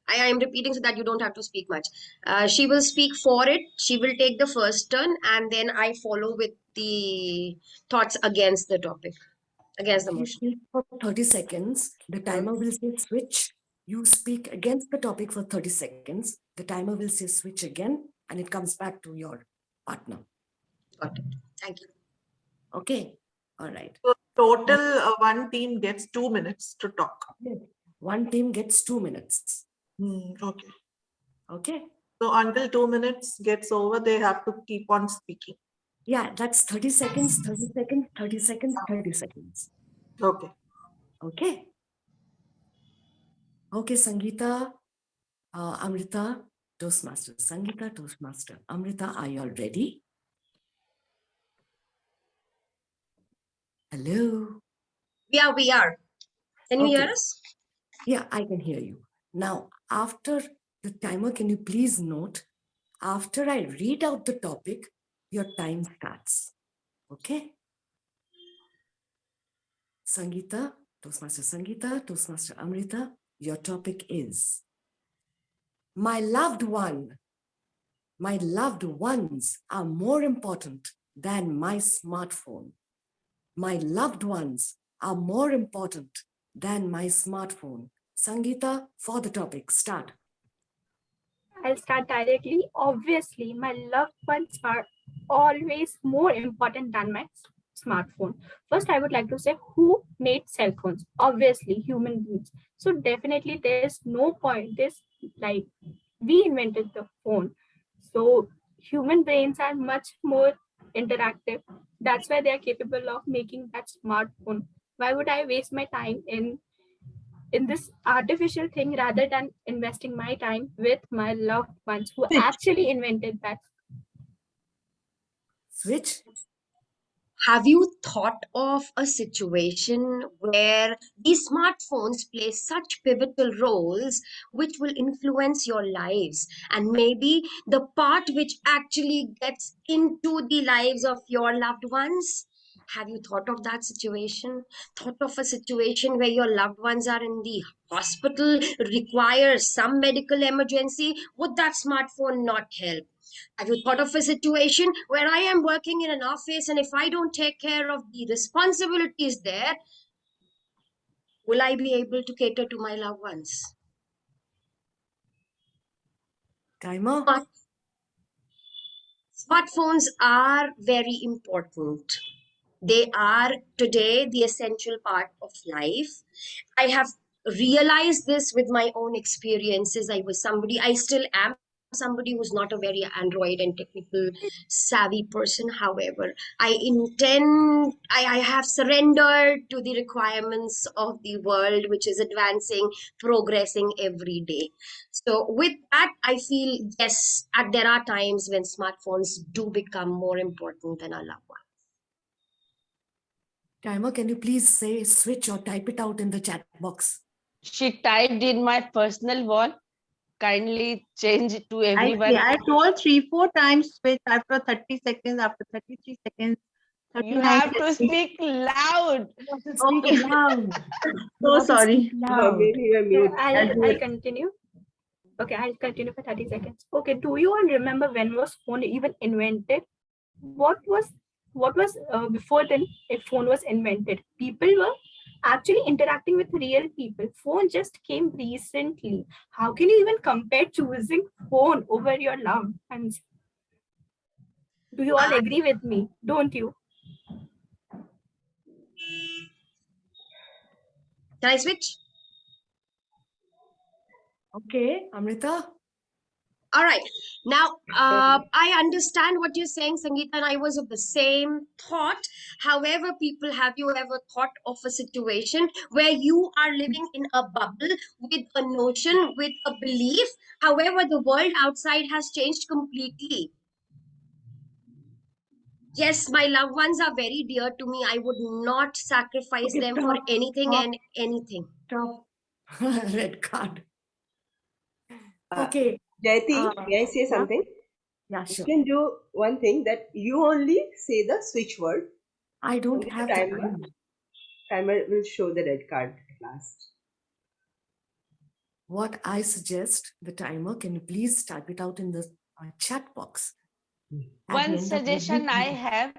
I am repeating so that you don't have to speak much. She will speak for it. She will take the first turn, and then I follow with the thoughts against the topic, against the motion. You speak for 30 seconds. The timer will say switch. You speak against the topic for 30 seconds. The timer will say switch again, and it comes back to your partner. Got it. Thank you. Okay. All right. So total, one team gets 2 minutes to talk. One team gets 2 minutes. Okay. Okay. So until 2 minutes gets over, they have to keep on speaking. Yeah, that's 30 seconds, 30 seconds, 30 seconds, 30 seconds. Okay. Okay. Okay, Sangeeta, Amrita, Toastmaster. Sangeeta, Toastmaster. Amrita, are you all ready? Hello? Yeah, we are. Can you hear us? Yeah, I can hear you. Now, after the timer, can you please note, after I read out the topic, your time starts. Okay? Sangeeta, Toastmaster Amrita, your topic is, my loved one, my loved ones are more important than my smartphone. My loved ones are more important than my smartphone. Sangeeta, for the topic, start. I'll start directly. Obviously, my loved ones are always more important than my smartphone. First, I would like to say who made cell phones? Obviously, human beings. So definitely there's no point. This like we invented the phone. So human brains are much more interactive. That's why they are capable of making that smartphone. Why would I waste my time in this artificial thing rather than investing my time with my loved ones who actually invented that? Switch. Have you thought of a situation where these smartphones play such pivotal roles which will influence your lives, and maybe the part which actually gets into the lives of your loved ones? Have you thought of that situation? Thought of a situation where your loved ones are in the hospital, requires some medical emergency? Would that smartphone not help? Have you thought of a situation where I am working in an office, and if I don't take care of the responsibilities there, will I be able to cater to my loved ones? Timer. Smartphones are very important. They are today the essential part of life. I have realized this with my own experiences. I still am somebody who's not a very Android and technical savvy person. However, I have surrendered to the requirements of the world, which is advancing, progressing every day. So with that, I feel, yes, there are times when smartphones do become more important than our loved ones. Timer, can you please say switch or type it out in the chat box? She typed in my personal wall. Kindly change it to everyone. I told 3-4 times switch after 30 seconds, after 33 seconds. You have to speak loud. Okay. So sorry. Maybe you're mute. I'll continue. Okay, I'll continue for 30 seconds. Okay, do you all remember when was phone even invented? What was before then if phone was invented? People were actually interacting with real people. Phone just came recently. How can you even compare choosing phone over your loved ones? Do you all agree with me? Don't you? Can I switch? Okay, Amrita. All right. Now, I understand what you're saying, Sangeeta, and I was of the same thought. However, people, have you ever thought of a situation where you are living in a bubble with a notion, with a belief? However, the world outside has changed completely. Yes, my loved ones are very dear to me. I would not sacrifice them for anything and anything. Stop. Red card. Okay. Jayati, may I say something? Yeah, sure. You can do one thing, that you only say the switch word. I don't have the timer. Timer will show the red card at last. What I suggest, the timer, can you please type it out in the chat box? One suggestion I have.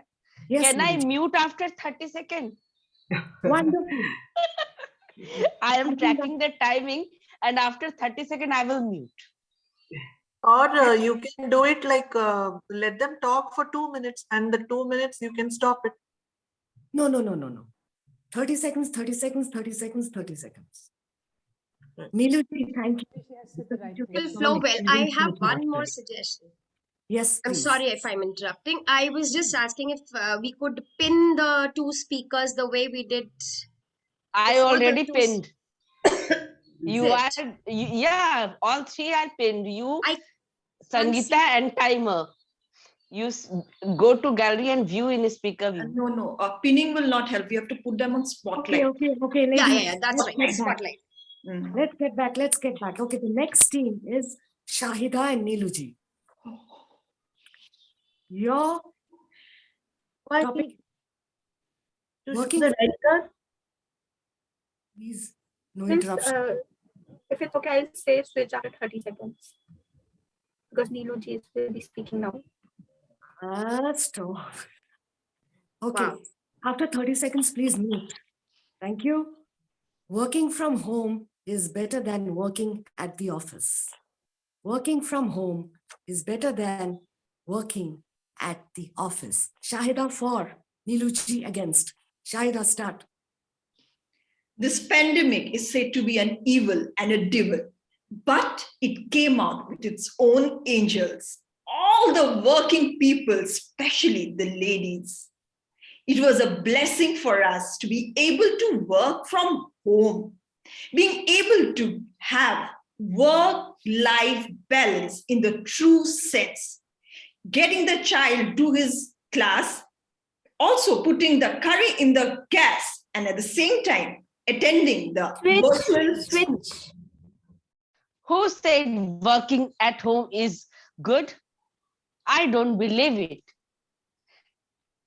Yes, can I mute after 30 seconds? Wonderful. I am tracking the timing, and after 30 seconds, I will mute. Or you can do it like let them talk for 2 minutes, and the 2 minutes you can stop it. No. 30 seconds, 30 seconds, 30 seconds, 30 seconds. Nilu, thank you. Will flow well. I have one more suggestion. Yes, I'm please. sorry if I'm interrupting. I was just asking if we could pin the two speakers the way we did. I already pinned. Yeah, all three are pinned. You, Sangeeta, and timer. You go to gallery and view in speaker view. No. Pinning will not help. We have to put them on spotlight. Okay. Yeah. That's right. Spotlight. Let's get back. Okay, the next team is Shahida and Niluji. Your topic. Working the red card. Please, no interruption. If it's okay, I'll say switch after 30 seconds. Because Niluji will be speaking now. Stop. Okay, after 30 seconds, please mute. Thank you. Working from home is better than working at the office. Working from home is better than working at the office. Shahida for, Niluji against. Shahida, start. This pandemic is said to be an evil and a devil, but it came out with its own angels. All the working people, especially the ladies. It was a blessing for us to be able to work from home, being able to have work-life balance in the true sense, getting the child to his class also putting the curry in the gas and at the same time attending the virtual Switch. Who said working at home is good? I don't believe it.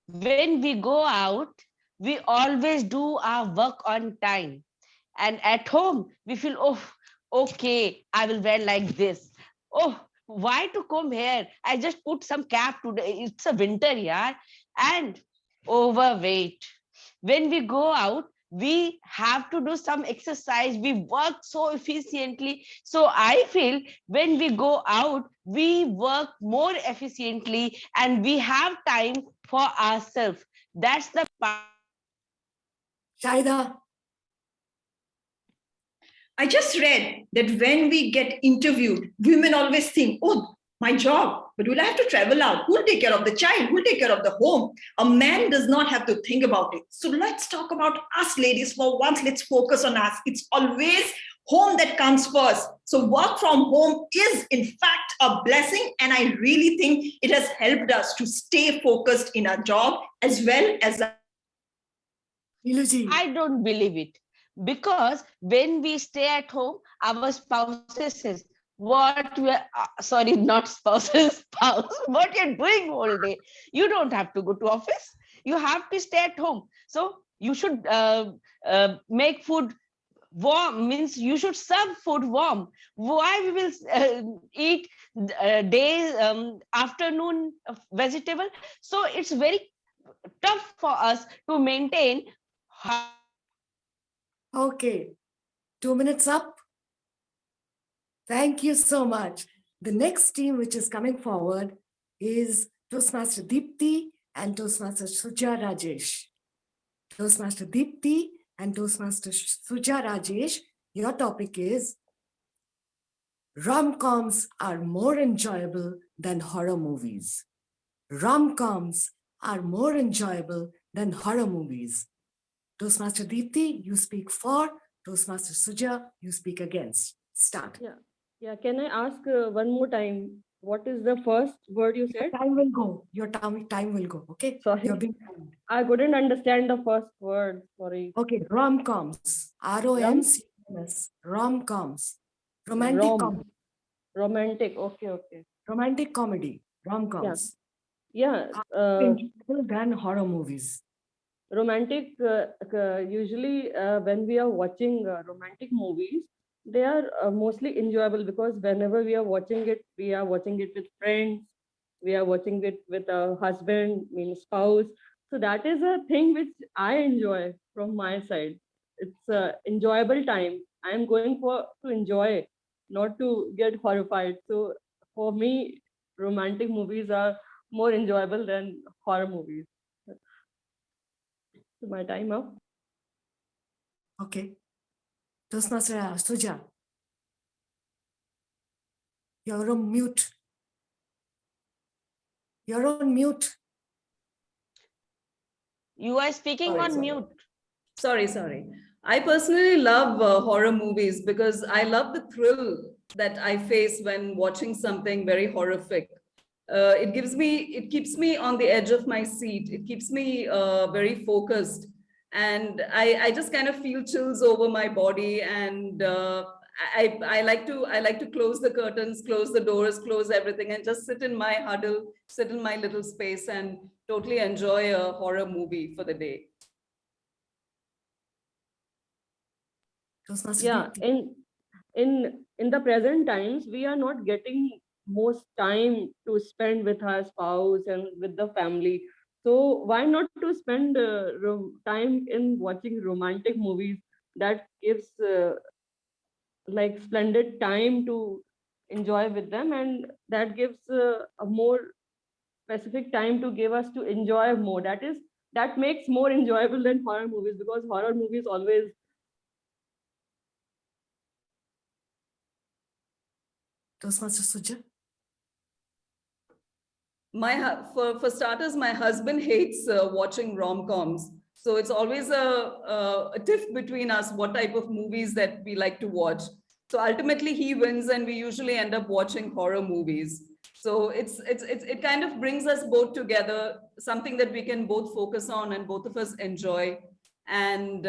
When we go out, we always do our work on time. And at home, we feel, oh, okay, I will wear like this. Oh, why to comb hair? I just put some cap today. It's a winter, yeah. And overweight. When we go out, we have to do some exercise. We work so efficiently. So I feel when we go out, we work more efficiently and we have time for ourselves. That's the part. Shahida, I just read that when we get interviewed, women always think, oh, my job, but will I have to travel out? Who'll take care of the child? Who'll take care of the home? A man does not have to think about it. So let's talk about us ladies for once. Let's focus on us. It's always home that comes first. So work from home is in fact a blessing. And I really think it has helped us to stay focused in our job as well as I don't believe it. Because when we stay at home, our spouses says, what we are, sorry, not spouses, spouse, what you're doing all day. You don't have to go to office. You have to stay at home. So you should make food warm, means you should serve food warm. Why we will eat afternoon vegetable? So it's very tough for us to maintain. Okay, 2 minutes up. Thank you so much. The next team which is coming forward is Toastmaster Deepti and Toastmaster Suja Rajesh. Toastmaster Deepti and Toastmaster Suja Rajesh, your topic is rom-coms are more enjoyable than horror movies. Rom-coms are more enjoyable than horror movies. Toastmaster Deepti, you speak for. Toastmaster Suja, you speak against. Start. Yeah. Can I ask one more time? What is the first word you said? Time will go. Your time will go. Okay. Sorry. You're being... I couldn't understand the first word. Sorry. Okay. Rom-coms. ROMCOMS. Rom-coms. Romantic comedy. Romantic. Okay. Romantic comedy. Rom-coms. Yeah. Than horror movies. Romantic. Usually, when we are watching romantic movies, they are mostly enjoyable because whenever we are watching it with friends, we are watching it with a husband, means spouse. So that is a thing which I enjoy from my side. It's a enjoyable time. I'm going to enjoy, not to get horrified. So for me, romantic movies are more enjoyable than horror movies. So my time up. Okay. Toastmaster Suja, you're on mute. You're on mute. You are speaking on mute. Sorry. I personally love horror movies because I love the thrill that I face when watching something very horrific. It keeps me on the edge of my seat. It keeps me very focused. And I just kind of feel chills over my body, and I like to close the curtains, close the doors, close everything, and just sit in my huddle, sit in my little space, and totally enjoy a horror movie for the day. Yeah, in the present times, we are not getting most time to spend with our spouse and with the family. So why not to spend time in watching romantic movies? That gives like splendid time to enjoy with them, and that gives a more specific time to give us to enjoy more. That makes more enjoyable than horror movies, because horror movies always. Toastmaster Suja. For starters, my husband hates watching rom-coms. So it's always a tiff between us, what type of movies that we like to watch. So ultimately he wins, and we usually end up watching horror movies. So it kind of brings us both together. something that we can both focus on and both of us enjoy. And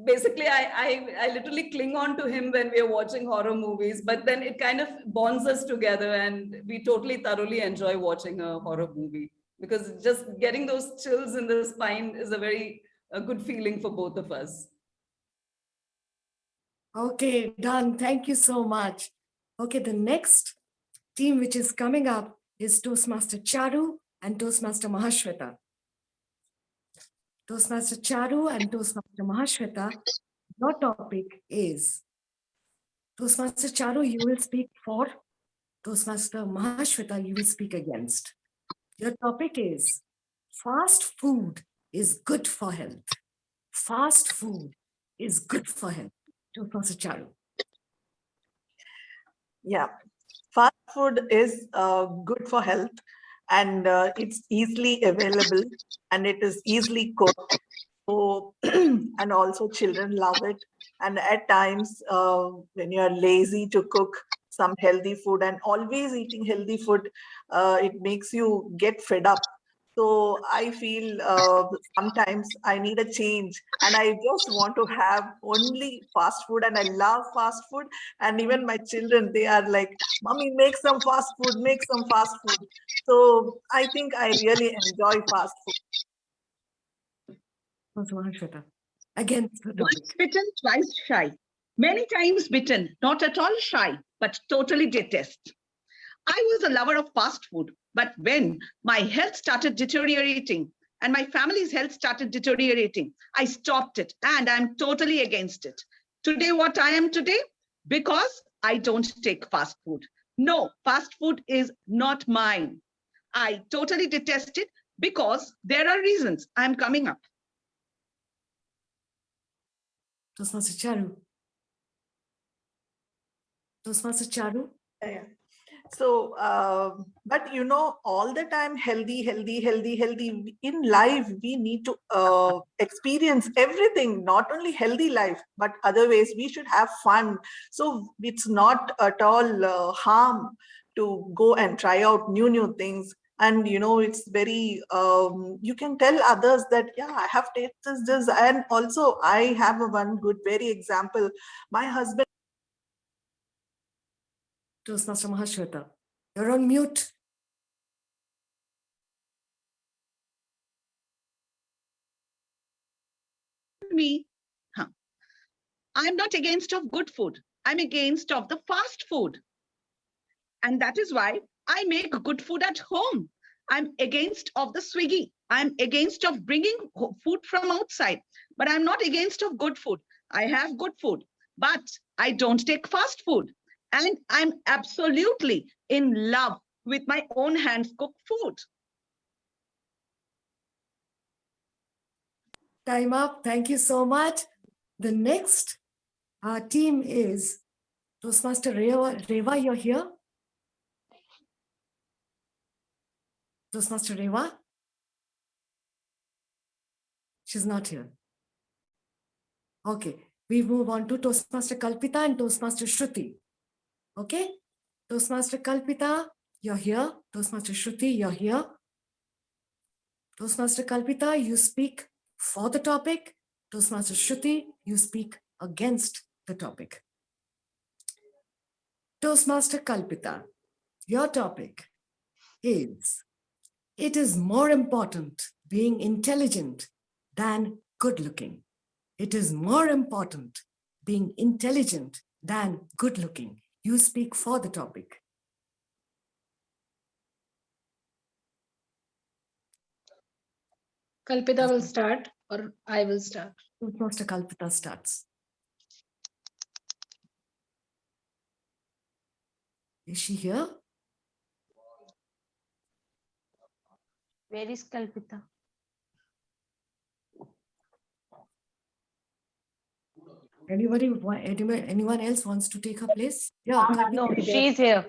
basically, I literally cling on to him when we are watching horror movies, but then it kind of bonds us together and we totally thoroughly enjoy watching a horror movie, because just getting those chills in the spine is a good feeling for both of us. Okay, done. Thank you so much. Okay, the next team which is coming up is Toastmaster Charu and Toastmaster Mahashvita. Toastmaster Charu and Toastmaster Mahashvita, your topic is, Toastmaster Charu, you will speak for, Toastmaster Mahashvita, you will speak against. Your topic is, fast food is good for health. Fast food is good for health. Toastmaster Charu. Yeah, fast food is good for health, and it's easily available, and it is easily cooked. So, and also children love it. And at times, when you are lazy to cook some healthy food and always eating healthy food, it makes you get fed up. So I feel sometimes I need a change, and I just want to have only fast food, and I love fast food. And even my children, they are like, "Mommy, make some fast food, make some fast food." So I think I really enjoy fast food. Against the topic. Once bitten, twice shy. Many times bitten, not at all shy, but totally detest. I was a lover of fast food, but when my health started deteriorating and my family's health started deteriorating, I stopped it and I'm totally against it. Today, what I am today? Because I don't take fast food. No, fast food is not mine. I totally detest it because there are reasons I'm coming up. Toastmaster Charu. Toastmaster Charu. Yeah. So, but you know, all the time, healthy. In life, we need to experience everything, not only healthy life, but other ways. We should have fun. So it's not at all harm to go and try out new things. And you know, it's very, you can tell others that, yeah, I have tasted this. And also, I have one good, very example. My husband. Toastmaster Mahashvita, you're on mute. Me, I'm not against of good food. I'm against of the fast food. And that is why I make good food at home. I'm against of the Swiggy. I'm against of bringing food from outside, but I'm not against of good food. I have good food, but I don't take fast food. And I'm absolutely in love with my own hands cooked food. Time up. Thank you so much. The next team is Toastmaster Reva, you're here? Toastmaster Reva? She's not here. Okay, we move on to Toastmaster Kalpita and Toastmaster Shruti. Okay, Toastmaster Kalpita, you're here. Toastmaster Shruti, you're here. Toastmaster Kalpita, you speak for the topic. Toastmaster Shruti, you speak against the topic. Toastmaster Kalpita, your topic is, it is more important being intelligent than good looking. It is more important being intelligent than good looking. You speak for the topic. Kalpita will start, or I will start. Toastmaster Kalpita starts. Is she here? Where is Kalpita? Anyone else wants to take her place? Yeah. No, she's here.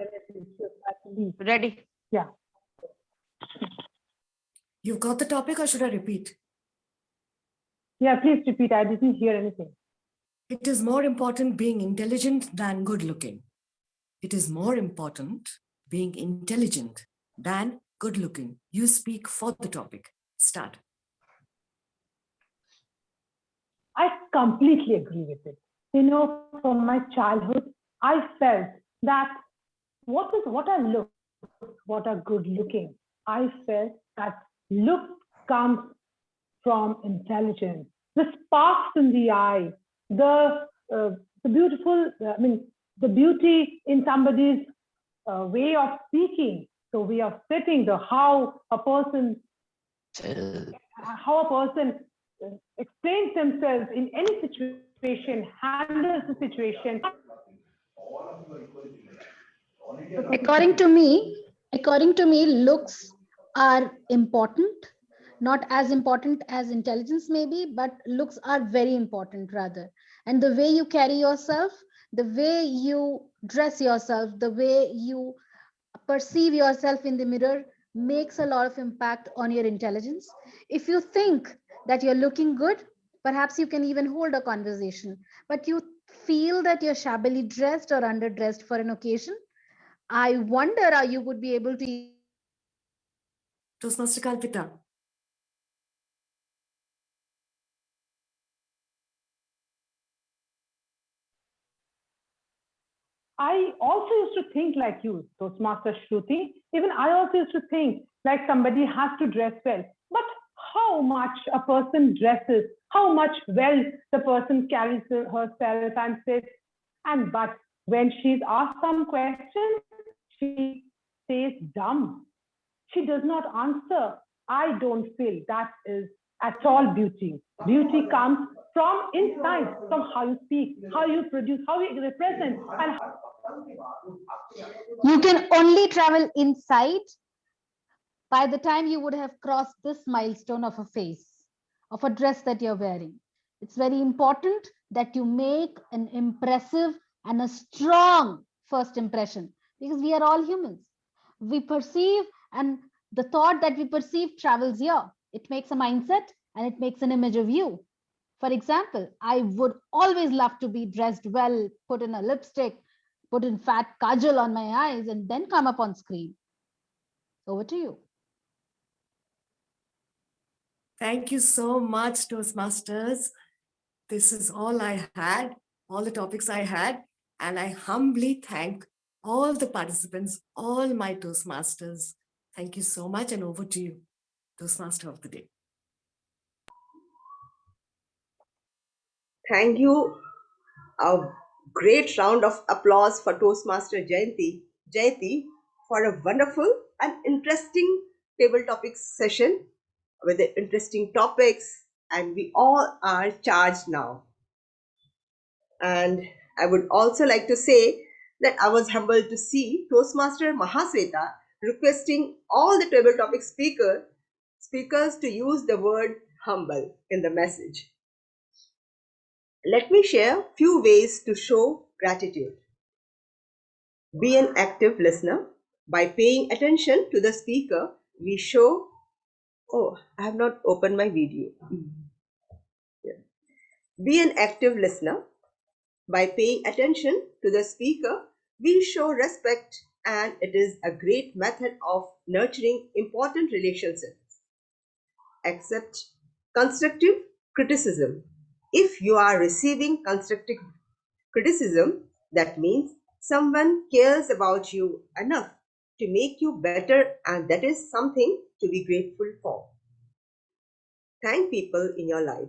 Ready? Yeah. You got the topic, or should I repeat? Yeah, please repeat. I didn't hear anything. It is more important being intelligent than good looking. It is more important being intelligent than good looking. You speak for the topic. Start. I completely agree with it. You know, from my childhood, I felt that what are looks, what are good looking? I felt that look comes from intelligence, the sparks in the eye, the beautiful, the beauty in somebody's way of speaking, the way of sitting, how a person explains themselves in any situation, handles the situation. According to me, looks are important, not as important as intelligence maybe, but looks are very important rather. And the way you carry yourself, the way you dress yourself, the way you perceive yourself in the mirror makes a lot of impact on your intelligence. If you think that you're looking good, perhaps you can even hold a conversation, but you feel that you're shabbily dressed or underdressed for an occasion, I wonder how you would be able to. Toastmaster Kalpita. I also used to think like you, Toastmaster Shruti. Even I also used to think like somebody has to dress well. But how much a person dresses, how much well the person carries herself and sits, but when she's asked some question, she stays dumb. She does not answer. I don't feel that is at all beauty. Beauty comes from inside, from how you speak, how you produce, how you represent, and you can only travel inside by the time you would have crossed this milestone of a face, of a dress that you're wearing. It's very important that you make an impressive and a strong first impression, because we are all humans. We perceive, and the thought that we perceive travels here. It makes a mindset and it makes an image of you. For example, I would always love to be dressed well, put in a lipstick, put in fat kajal on my eyes, and then come up on screen. Over to you. Thank you so much, Toastmasters. This is all I had, all the topics I had, and I humbly thank all the participants, all my Toastmasters. Thank you so much, and over to you, Toastmaster of the Day. Thank you. A great round of applause for Toastmaster Jayanti for a wonderful and interesting table topics session with the interesting topics, and we all are charged now. And I would also like to say that I was humbled to see Toastmaster Mahashvita requesting all the table topic speakers to use the word humble in the message. Let me share few ways to show gratitude. Be an active listener. By paying attention to the speaker, we show. Oh, I have not opened my video. Yeah. Be an active listener. By paying attention to the speaker, we show respect, and it is a great method of nurturing important relationships. Accept constructive criticism. If you are receiving constructive criticism, that means someone cares about you enough to make you better, and that is something to be grateful for. Thank people in your life.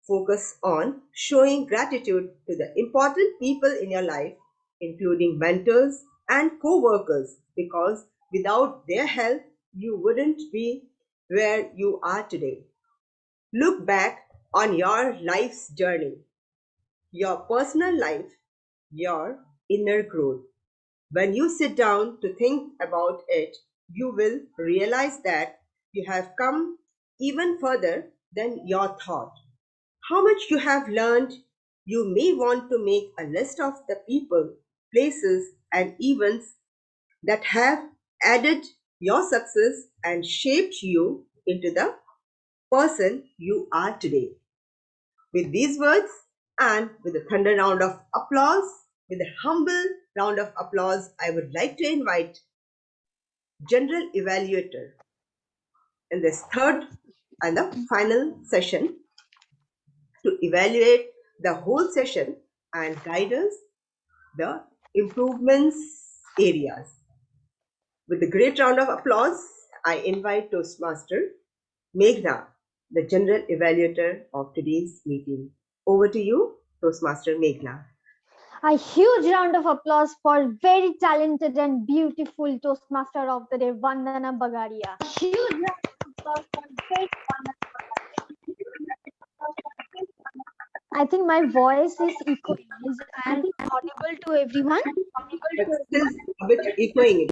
Focus on showing gratitude to the important people in your life, including mentors and co-workers, because without their help, you wouldn't be where you are today. Look back on your life's journey, your personal life, your inner growth. When you sit down to think about it, you will realize that you have come even further than your thought. How much you have learned. You may want to make a list of the people, places, and events that have added your success and shaped you into the person you are today. With these words, and with a thunder round of applause, with a humble round of applause, I would like to invite general evaluator in this third and the final session to evaluate the whole session and guide us the improvements areas. With a great round of applause, I invite Toastmaster Meghna, the general evaluator of today's meeting. Over to you, Toastmaster Meghna. A huge round of applause for very talented and beautiful Toastmaster of the day, Vandana Bagaria. A huge round of applause for great I think my voice is echoing. Is I am audible to everyone? But still a bit echoing.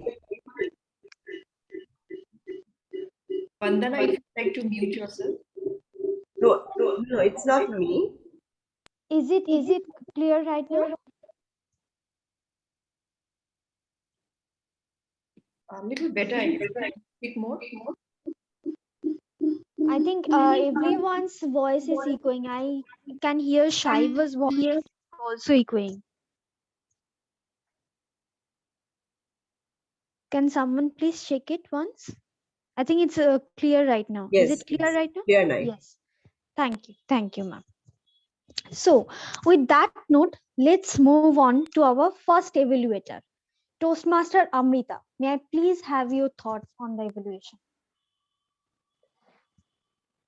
Vandana, if you'd like to mute yourself. No, it's not me. Is it clear right now? A little better, I guess. Speak more. I think everyone's voice is echoing. I can hear Shaiva's voice also echoing. Can someone please check it once? I think it's clear right now. Yes, Is it clear right now? Clear now. Yes. Thank you, ma'am. So, with that note, let's move on to our first evaluator, Toastmaster Amrita. May I please have your thoughts on the evaluation?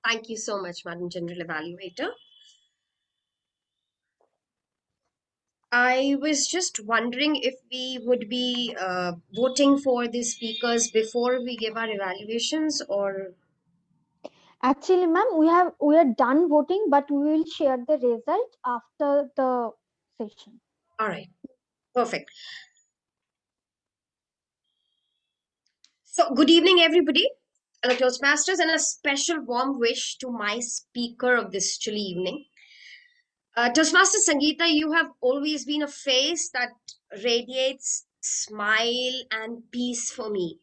Thank you so much, Madam General Evaluator. I was just wondering if we would be voting for the speakers before we give our evaluations, or Actually, ma'am, we are done voting, but we will share the result after the session. all right, perfect. So, good evening, everybody. Hello, Toastmasters, and a special warm wish to my speaker of this chilly evening. Toastmaster Sangeeta, you have always been a face that radiates smile and peace for me,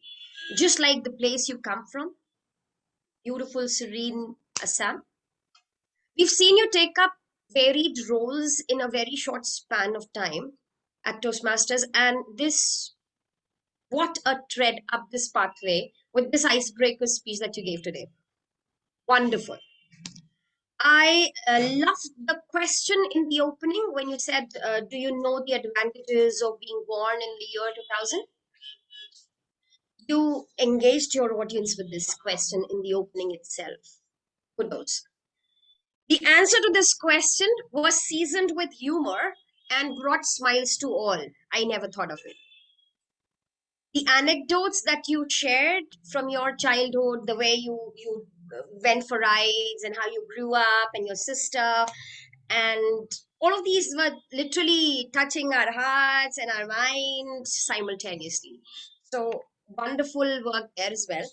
just like the place you come from, beautiful, serene Assam. We've seen you take up varied roles in a very short span of time at Toastmasters, and what a tread up this pathway with this icebreaker speech that you gave today. Wonderful. I loved the question in the opening when you said, do you know the advantages of being born in the year 2000? You engaged your audience with this question in the opening itself. Kudos. The answer to this question was seasoned with humor and brought smiles to all. I never thought of it. The anecdotes that you shared from your childhood, the way you went for rides and how you grew up and your sister, and all of these were literally touching our hearts and our minds simultaneously. So wonderful work there as well.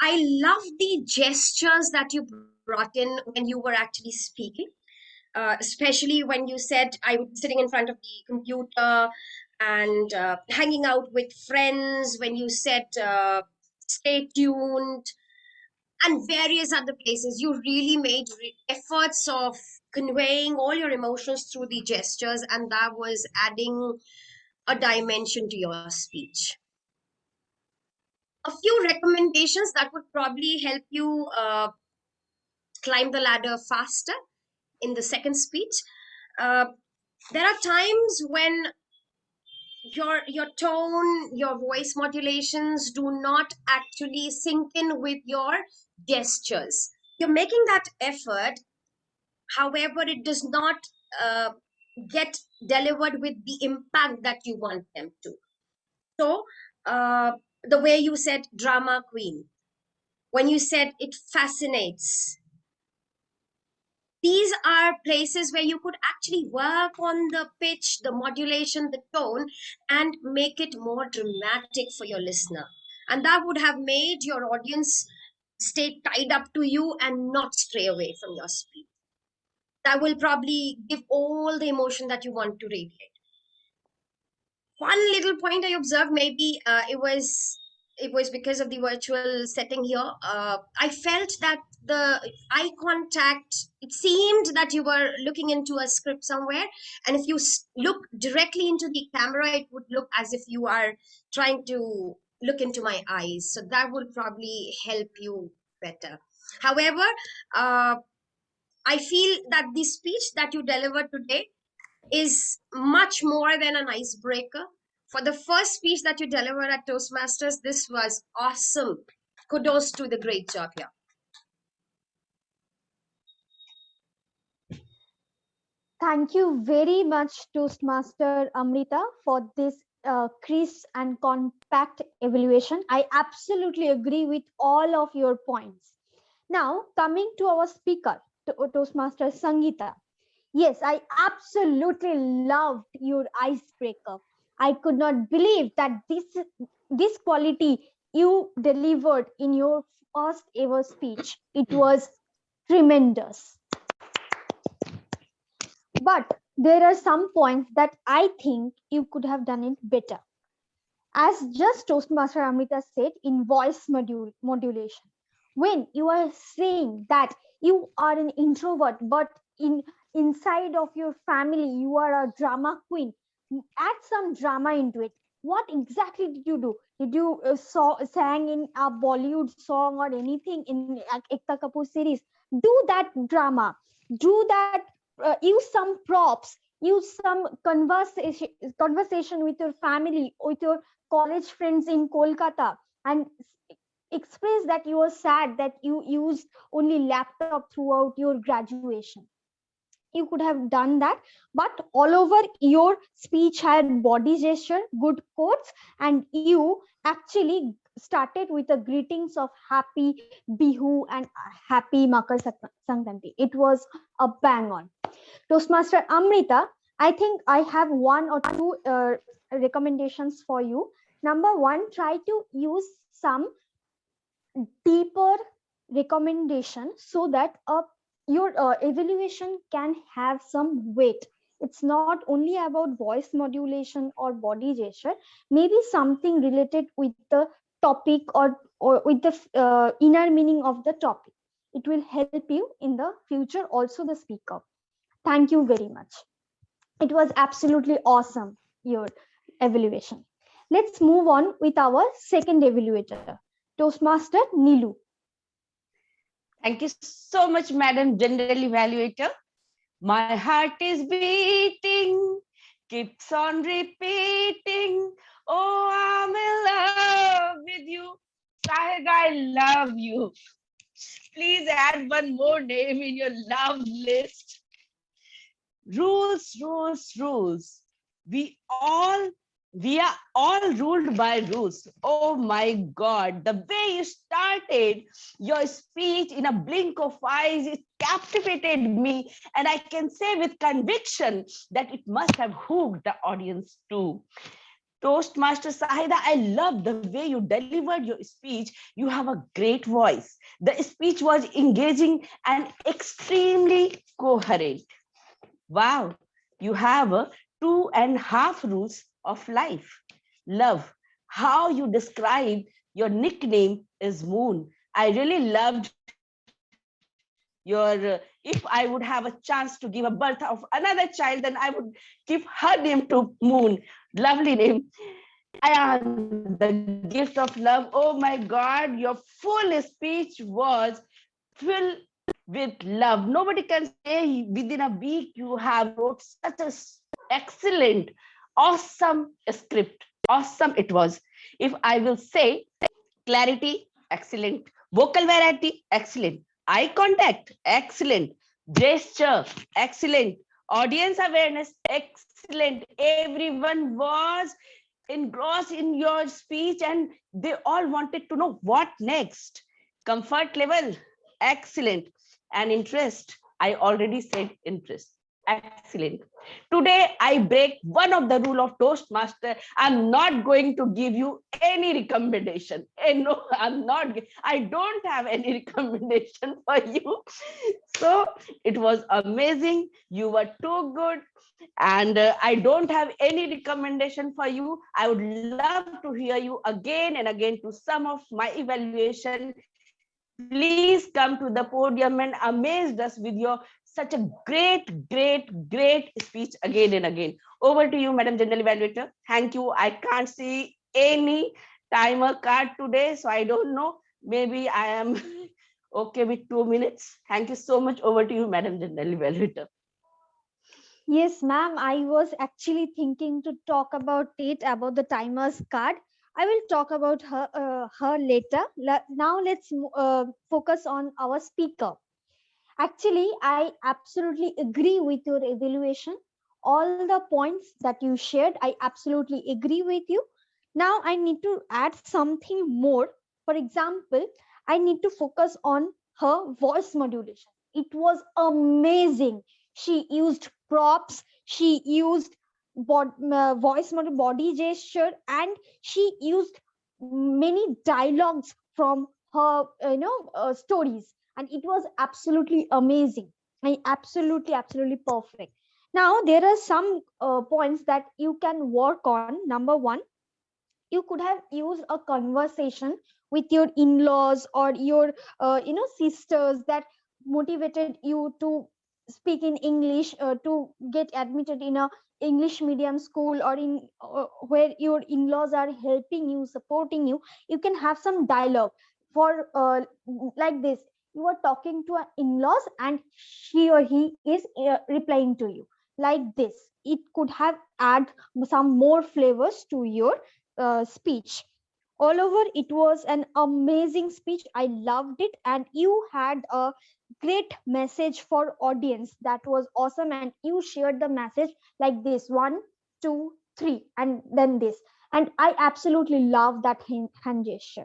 I love the gestures that you brought in when you were actually speaking, especially when you said I was sitting in front of the computer and hanging out with friends, when you said stay tuned, and various other places. You really made efforts of conveying all your emotions through the gestures, and that was adding a dimension to your speech. A few recommendations that would probably help you climb the ladder faster in the second speech. There are times when your tone, your voice modulations do not actually sink in with your gestures. You're making that effort, however, it does not get delivered with the impact that you want them to. So, the way you said drama queen, when you said it fascinates, these are places where you could actually work on the pitch, the modulation, the tone, and make it more dramatic for your listener. And that would have made your audience stay tied up to you and not stray away from your speech. That will probably give all the emotion that you want to radiate. One little point I observed, maybe it was because of the virtual setting here. I felt that the eye contact, it seemed that you were looking into a script somewhere, and if you look directly into the camera, it would look as if you are trying to look into my eyes. So that will probably help you better. However, I feel that the speech that you delivered today is much more than an icebreaker. For the first speech that you delivered at Toastmasters, this was awesome. Kudos to the great job here. Thank you very much, Toastmaster Amrita, for this crisp and compact evaluation. I absolutely agree with all of your points. Now, coming to our speaker, Toastmaster Sangeeta. Yes, I absolutely loved your icebreaker. I could not believe that this quality you delivered in your first ever speech. It was tremendous. But there are some points that I think you could have done it better. As just Toastmaster Amrita said, in voice modulation, when you are saying that you are an introvert, but inside of your family you are a drama queen, add some drama into it. What exactly did you do? Did you sang in a Bollywood song or anything in Ekta Kapoor series? Do that drama. Do that. Use some props. Use some conversation with your family, with your college friends in Kolkata, and express that you are sad that you used only laptop throughout your graduation. You could have done that, but all over your speech had body gesture, good quotes, and you actually started with the greetings of happy Bihu and happy Makar Sankranti. It was a bang on. Toastmaster Amrita, I think I have one or two recommendations for you. Number one, try to use some deeper recommendation so that your evaluation can have some weight. It's not only about voice modulation or body gesture, maybe something related with the topic or with the inner meaning of the topic. It will help you in the future, also the speaker. Thank you very much. It was absolutely awesome, your evaluation. Let's move on with our second evaluator, Toastmaster Nilu. Thank you so much, Madam General Evaluator. My heart is beating, keeps on repeating. Oh, I'm in love with you. Saheg, I love you. Please add one more name in your love list. Rules, rules, rules. We are all ruled by rules. Oh my God, the way you started your speech in a blink of eyes, it captivated me. And I can say with conviction that it must have hooked the audience too. Toastmaster Sahida, I love the way you delivered your speech. You have a great voice. The speech was engaging and extremely coherent. Wow, you have 2.5 rules of life. Love, how you describe your nickname is Moon. I really loved your, if I would have a chance to give a birth of another child, then I would give her name to Moon. Lovely name. And the gift of love. Oh my God, your full speech was filled with love. Nobody can say within a week you have wrote such a excellent, awesome script. Awesome it was. If I will say clarity, excellent. Vocal variety, excellent. Eye contact, excellent. Gesture, excellent. Audience awareness, excellent. Everyone was engrossed in your speech and they all wanted to know what next. Comfort level, excellent. And interest, I already said interest. Excellent. Today, I break one of the rule of Toastmaster. I'm not going to give you any recommendation. No, I'm not. I don't have any recommendation for you. So it was amazing. You were too good. And I don't have any recommendation for you. I would love to hear you again and again to some of my evaluation. Please come to the podium and amaze us with your such a great speech again and again. Over to you, Madam General Evaluator. Thank you. I can't see any timer card today, so I don't know. Maybe I am okay with 2 minutes. Thank you so much. Over to you, Madam General Evaluator. Yes, ma'am. I was actually thinking to talk about it, about the timer's card. I will talk about her later. Now let's focus on our speaker. Actually, I absolutely agree with your evaluation. All the points that you shared, I absolutely agree with you. Now I need to add something more. For example, I need to focus on her voice modulation. It was amazing. She used props, she used voice model, body gesture, and she used many dialogues from her stories, and it was absolutely amazing. I absolutely perfect. Now there are some points that you can work on. Number one, you could have used a conversation with your in-laws or your sisters that motivated you to speak in English, to get admitted in a English medium school, or in where your in-laws are helping you, supporting you. You can have some dialogue for like this. You are talking to an in-laws and she or he is replying to you like this. It could have add some more flavors to your speech. All over, it was an amazing speech. I loved it, and you had a great message for audience. That was awesome, and you shared the message like this: 1, 2, 3, and then this. And I absolutely love that hand gesture.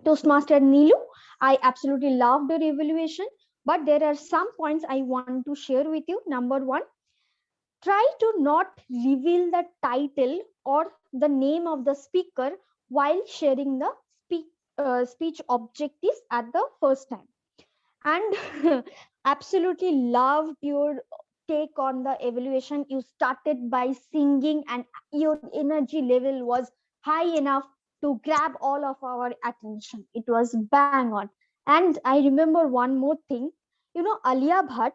Toastmaster Nilu, I absolutely loved your evaluation, but there are some points I want to share with you. Number one, try to not reveal the title or the name of the speaker while sharing the speech objectives at the first time. And absolutely loved your take on the evaluation. You started by singing, and your energy level was high enough to grab all of our attention. It was bang on. And I remember one more thing. Alia Bhatt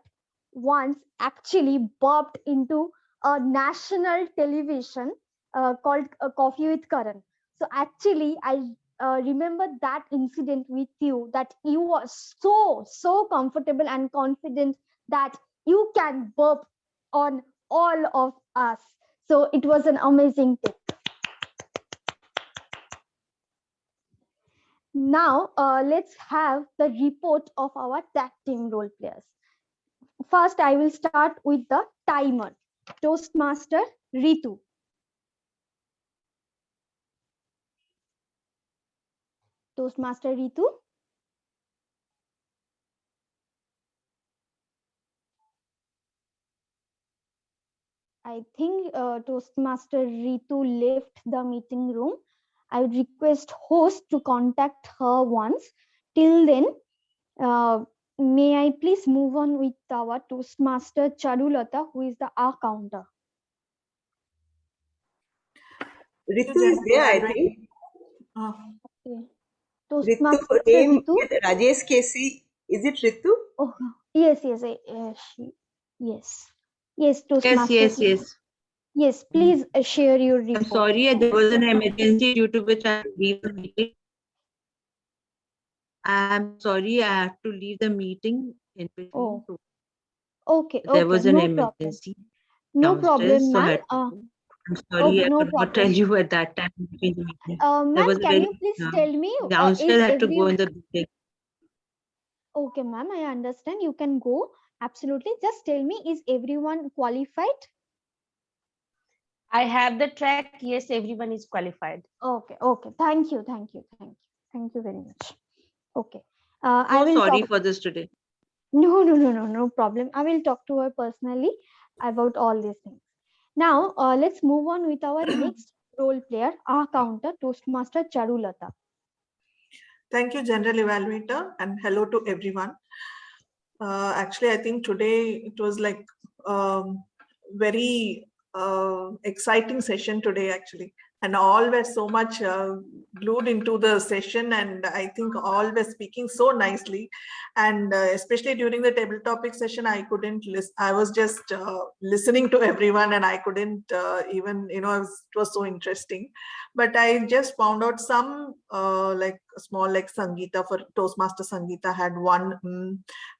once actually bobbed into a national television called Coffee with Karan. So actually, I remember that incident with you, that you were so comfortable and confident that you can burp on all of us. So it was an amazing tip. Now let's have the report of our tag team role players. First, I will start with the timer. Toastmaster Ritu. Toastmaster Ritu. I think Toastmaster Ritu left the meeting room. I would request host to contact her once. Till then, may I please move on with our Toastmaster Charulata, who is the R counter. Ritu is there, I think. Okay. Ritu name with Rajesh Kesi. Is it Ritu? Oh, yes. Toastmaster. Yes, please share your report. I'm sorry, there was an emergency due to which I had to leave the meeting. I'm sorry, I have to leave the meeting in between. Oh. Okay. There was an no emergency. No problem, So ma'am. I'm sorry, I could not tell you at that time between the meeting. Ma'am, can you please tell me? Downstairs, I had to go in the meeting. Okay, ma'am, I understand. You can go. Absolutely. Just tell me, is everyone qualified? I have the track. Yes, everyone is qualified. Okay. Thank you very much. Okay. I will sorry for this today. No problem. I will talk to her personally about all these things. Now, let's move on with our next role player, our counter, Toastmaster Charulata. Thank you, General Evaluator, and hello to everyone. Actually, I think today it was like very exciting session today, actually. and all were so much glued into the session, and I think all were speaking so nicely. And especially during the table topic session, I couldn't listen. I was just listening to everyone, and I couldn't even, it was so interesting. But I just found out some like small, like Sangeeta, for Toastmaster Sangeeta had one,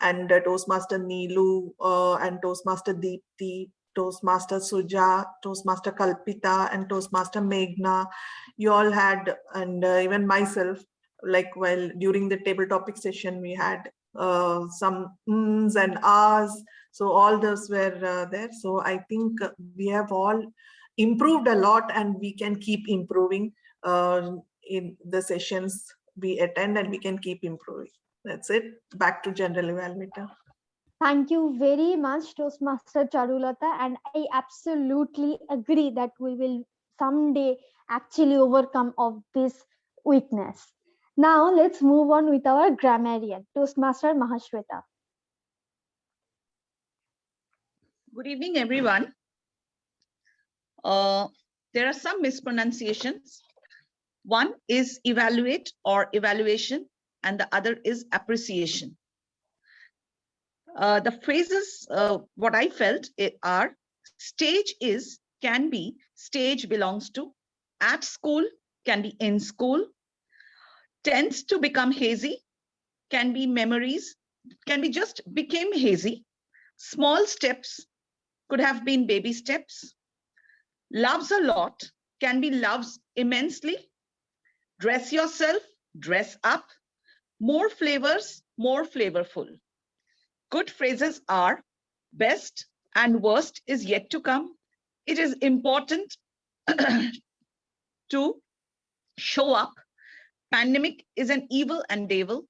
and Toastmaster Nilu, and Toastmaster Deepti, Toastmaster Suja, Toastmaster Kalpita, and Toastmaster Meghna. You all had, and even myself, like while during the table topic session, we had some ms and ahs. So all those were there. So I think we have all improved a lot, and we can keep improving in the sessions we attend, and we can keep improving. That's it. Back to General Evaluator. Thank you very much, Toastmaster Charulata, and I absolutely agree that we will someday actually overcome of this weakness. Now let's move on with our grammarian, Toastmaster Mahashvita. Good evening, everyone. There are some mispronunciations. One is evaluate or evaluation, and the other is appreciation. The phrases, what I felt are stage is, can be, stage belongs to, at school, can be in school, tends to become hazy, can be memories, can be just became hazy, small steps, could have been baby steps, loves a lot, can be loves immensely, dress yourself, dress up, more flavors, more flavorful. Good phrases are best and worst is yet to come. It is important to show up. Pandemic is an evil and devil.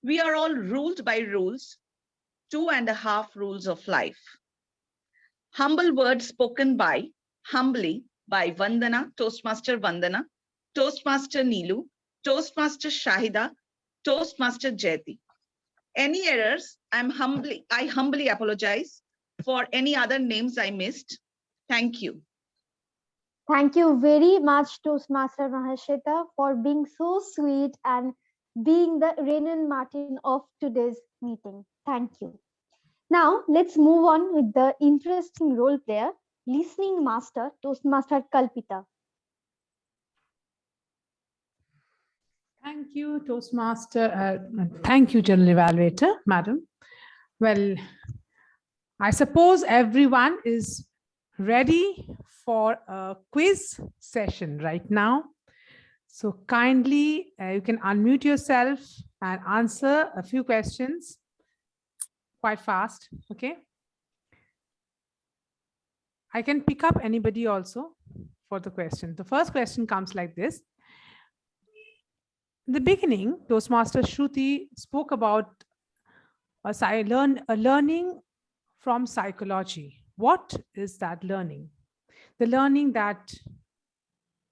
We are all ruled by rules, 2.5 rules of life. Humble words spoken by, humbly, by Vandana, Toastmaster Vandana, Toastmaster Nilu, Toastmaster Shahida, Toastmaster Jayati. Any errors, I humbly apologize. For any other names I missed, thank you. Thank you very much, Toastmaster Mahashvita, for being so sweet and being the Renan Martin of today's meeting. Thank you. Now, let's move on with the interesting role player, listening master, Toastmaster Kalpita. Thank you, Toastmaster. Thank you, General Evaluator, Madam. Well, I suppose everyone is ready for a quiz session right now. So kindly, you can unmute yourself and answer a few questions quite fast, okay? I can pick up anybody also for the question. The first question comes like this. In the beginning, Toastmaster Shruti spoke about a learning from psychology. What is that learning? The learning that,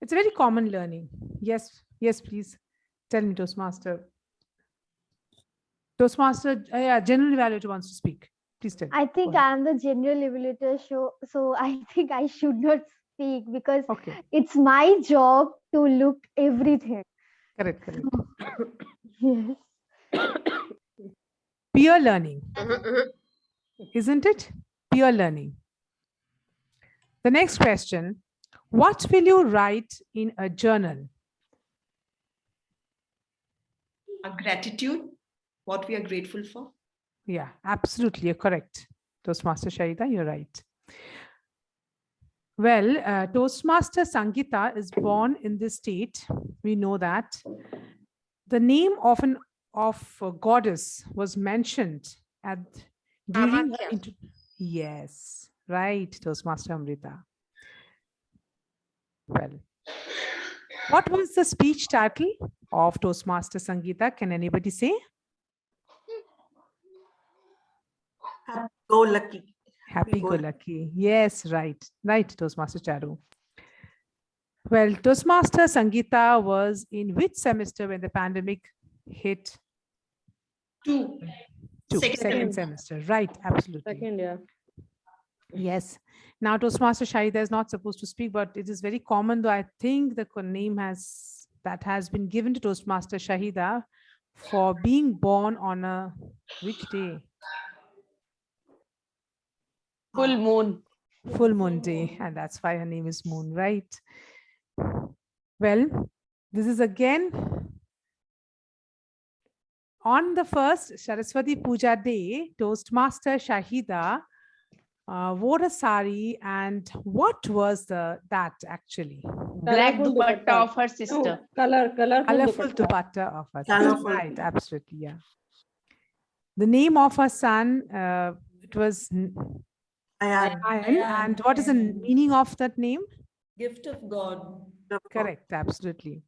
it's a very common learning. Yes, please tell me, Toastmaster. Toastmaster, General Evaluator wants to speak. Please tell me. I think I am the General Evaluator show, so I think I should not speak because it's my job to look everything. Correct. Yes. Peer learning. Isn't it? Peer learning. The next question, what will you write in a journal? A gratitude, what we are grateful for. Yeah, absolutely, you're correct. Toastmaster Shahida, you're right. Well, Toastmaster Sangeeta is born in this state. We know that. The name of a goddess was mentioned at during yes, right, Toastmaster Amrita. Well, what was the speech title of Toastmaster Sangeeta? Can anybody say? Happy Go Lucky. Happy Go Lucky. Yes, right, Toastmaster Charu. Well, Toastmaster Sangeeta was in which semester when the pandemic hit? Two. Second semester, right, absolutely. Second, yeah. Yes. Now, Toastmaster Shahida is not supposed to speak, but it is very common, though I think the name has been given to Toastmaster Shahida for being born on a which day? Full moon. Full moon day, and that's why her name is Moon, right? Well, this is again on the first Saraswati Puja day. Toastmaster Shahida wore a sari, and what was that actually? Black Colorful dupatta of her No, sister. colorful Colorful dupatta. dupatta of her sister. Colorful. Right, absolutely, yeah. The name of her son, it was Ayan. Ayan, and what is the meaning of that name? Gift of God. Correct, absolutely.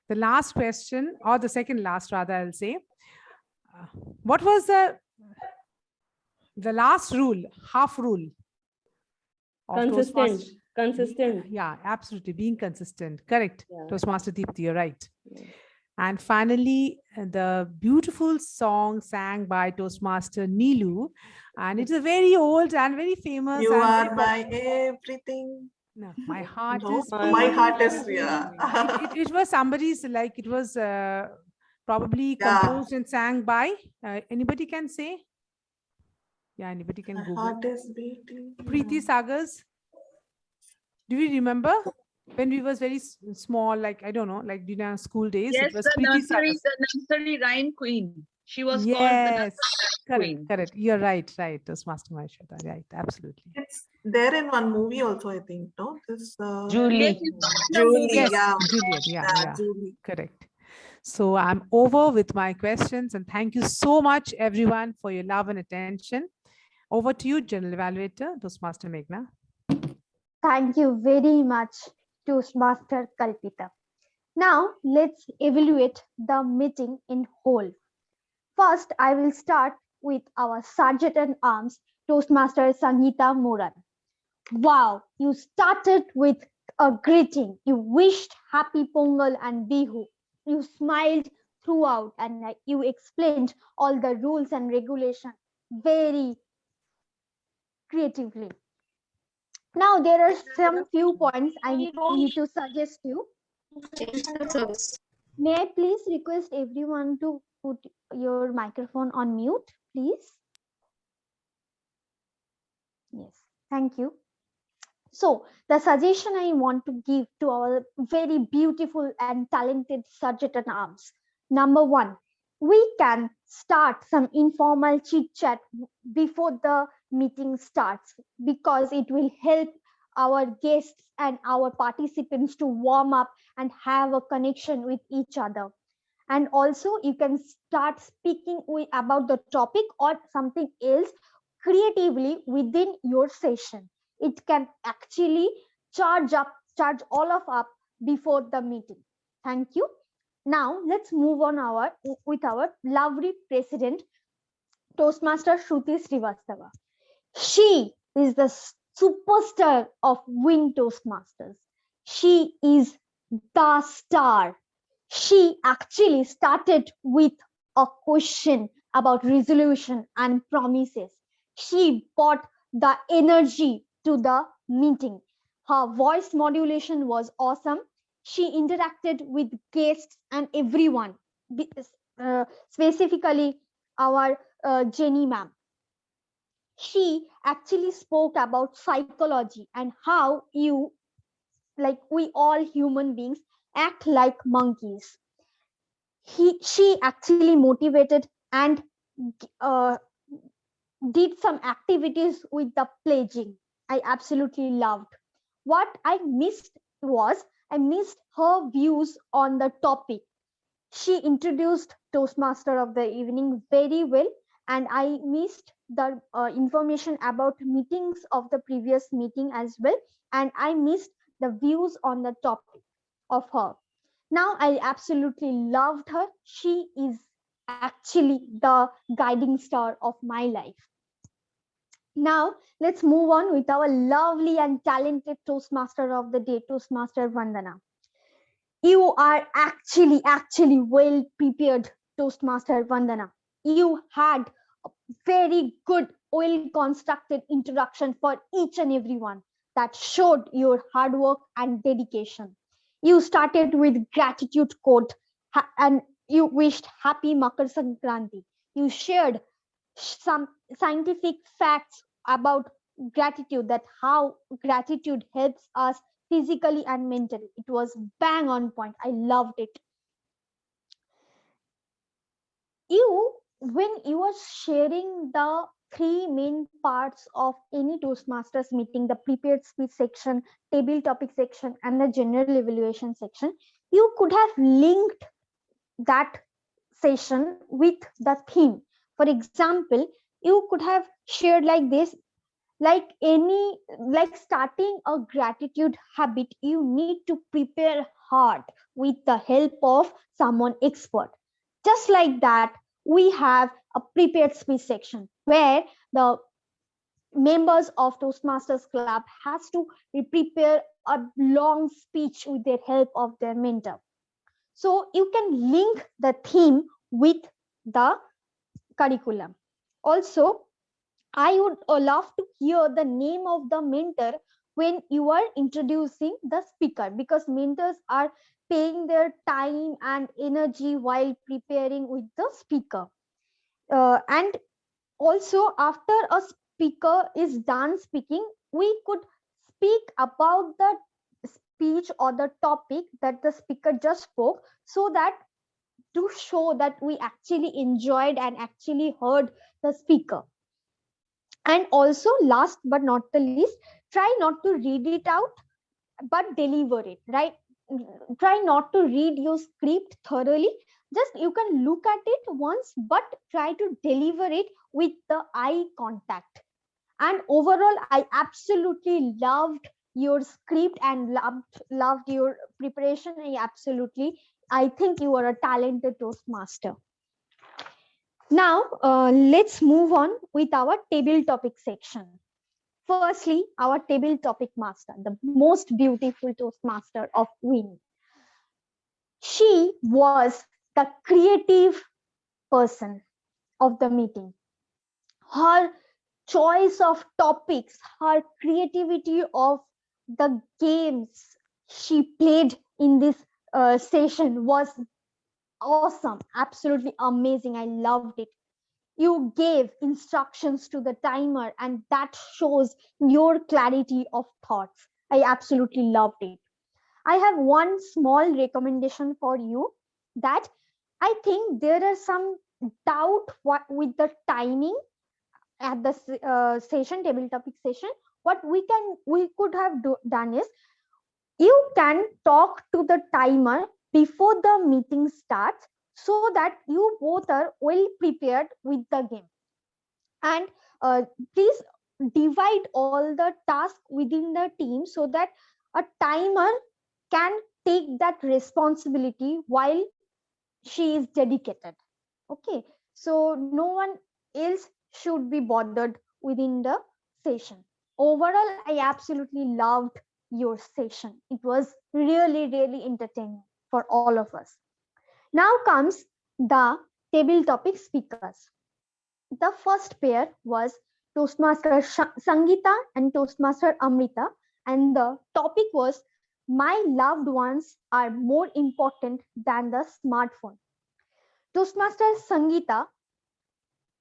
The last question, or the second last rather, I'll say. What was the last rule, half rule of Consistent. Toastmasters? Consistent. Yeah, absolutely. Being consistent. Correct. Yeah. Toastmaster Deepti, you're right. And finally, the beautiful song sang by Toastmaster Nilu. And it's a very old and very famous. You and are very my everything. No, my heart No, is my heart is, beating. yeah. It was somebody's, like, it was probably Yeah. composed and sang by, anybody can say? Yeah, anybody can My Google. heart is beating. Preeti Sagar's. Do you remember when we was very small, like, I don't know, like during school days, Yes, it was the Preeti Sagar's. nursery rhyme queen. She was called the Yes, nursery rhyme correct, queen. correct. You're right, right. Toastmaster Mahashvita, right, absolutely. It's there in one movie also, I think, no? This Julie. Julie, Yes, yeah. Juliet, yeah, Julie. correct. So I'm over with my questions, and thank you so much, everyone, for your love and attention. Over to you, General Evaluator, Toastmaster Meghna. Thank you very much, Toastmaster Kalpita. Now, let's evaluate the meeting in whole. First, I will start with our Sergeant at Arms, Toastmaster Sangeeta Moran. Wow, you started with a greeting. You wished happy Pongal and Bihu. You smiled throughout and you explained all the rules and regulations very creatively. Now, there are some few points I need to suggest you. May I please request everyone to put your microphone on mute, please? Yes, thank you. So, the suggestion I want to give to our very beautiful and talented Sergeant at Arms. Number one, we can start some informal chit chat before the meeting starts because it will help our guests and our participants to warm up and have a connection with each other. And also, you can start speaking about the topic or something else creatively within your session. It can actually charge all of up before the meeting. Thank you. Now let's move on with our lovely president, Toastmaster Shruti Srivastava. She is the superstar of WIN Toastmasters. She is the star. She actually started with a question about resolution and promises. She brought the energy to the meeting. Her voice modulation was awesome. She interacted with guests and everyone, specifically our Jenny ma'am. She actually spoke about psychology and how we all human beings act like monkeys. She actually motivated and uh, did some activities with the pledging. I absolutely loved. What I missed was I missed her views on the topic. She introduced Toastmaster of the evening very well, and I missed the information about meetings of the previous meeting as well, and I missed the views on the topic of her. Now I absolutely loved her. She is actually the guiding star of my life. Now let's move on with our lovely and talented Toastmaster of the day, Toastmaster Vandana. You are actually well prepared, Toastmaster Vandana. You had a very good well constructed introduction for each and everyone that showed your hard work and dedication. You started with gratitude quote and you wished happy Makar Sankranti. You shared some scientific facts about gratitude, that how gratitude helps us physically and mentally. It was bang on point. I loved it. You, when you are sharing the three main parts of any Toastmasters meeting, the prepared speech section, table topic section, and the general evaluation section, you could have linked that session with the theme. For example, you could have shared like this, like starting a gratitude habit, you need to prepare hard with the help of someone expert. Just like that, we have a prepared speech section where the members of Toastmasters Club has to prepare a long speech with their help of their mentor. So you can link the theme with the curriculum. Also, I would love to hear the name of the mentor when you are introducing the speaker, because mentors are paying their time and energy while preparing with the speaker. And also, after a speaker is done speaking, we could speak about the speech or the topic that the speaker just spoke, so that to show that we actually enjoyed and actually heard the speaker. And also, last but not the least, try not to read it out but deliver it, right? Try not to read your script thoroughly. Just you can look at it once, but try to deliver it with the eye contact. And overall, I absolutely loved your script and loved your preparation. I think you are a talented Toastmaster. Now, let's move on with our table topic section. Firstly, our table topic master, the most beautiful Toastmaster of WIN. She was the creative person of the meeting. Her choice of topics, her creativity of the games she played in this session was awesome, absolutely amazing. I loved it. You gave instructions to the timer, and that shows your clarity of thoughts. I absolutely loved it. I have one small recommendation for you, that I think there is some doubt with the timing at the session, table topic session. What we could have done is, you can talk to the timer before the meeting starts, so that you both are well prepared with the game. And please divide all the tasks within the team, so that a timer can take that responsibility while she is dedicated. Okay, so no one else should be bothered within the session. Overall, I absolutely loved your session. It was really, really entertaining for all of us. Now comes the table topic speakers. The first pair was Toastmaster Sangeeta and Toastmaster Amrita, and the topic was, my loved ones are more important than the smartphone. Toastmaster Sangeeta,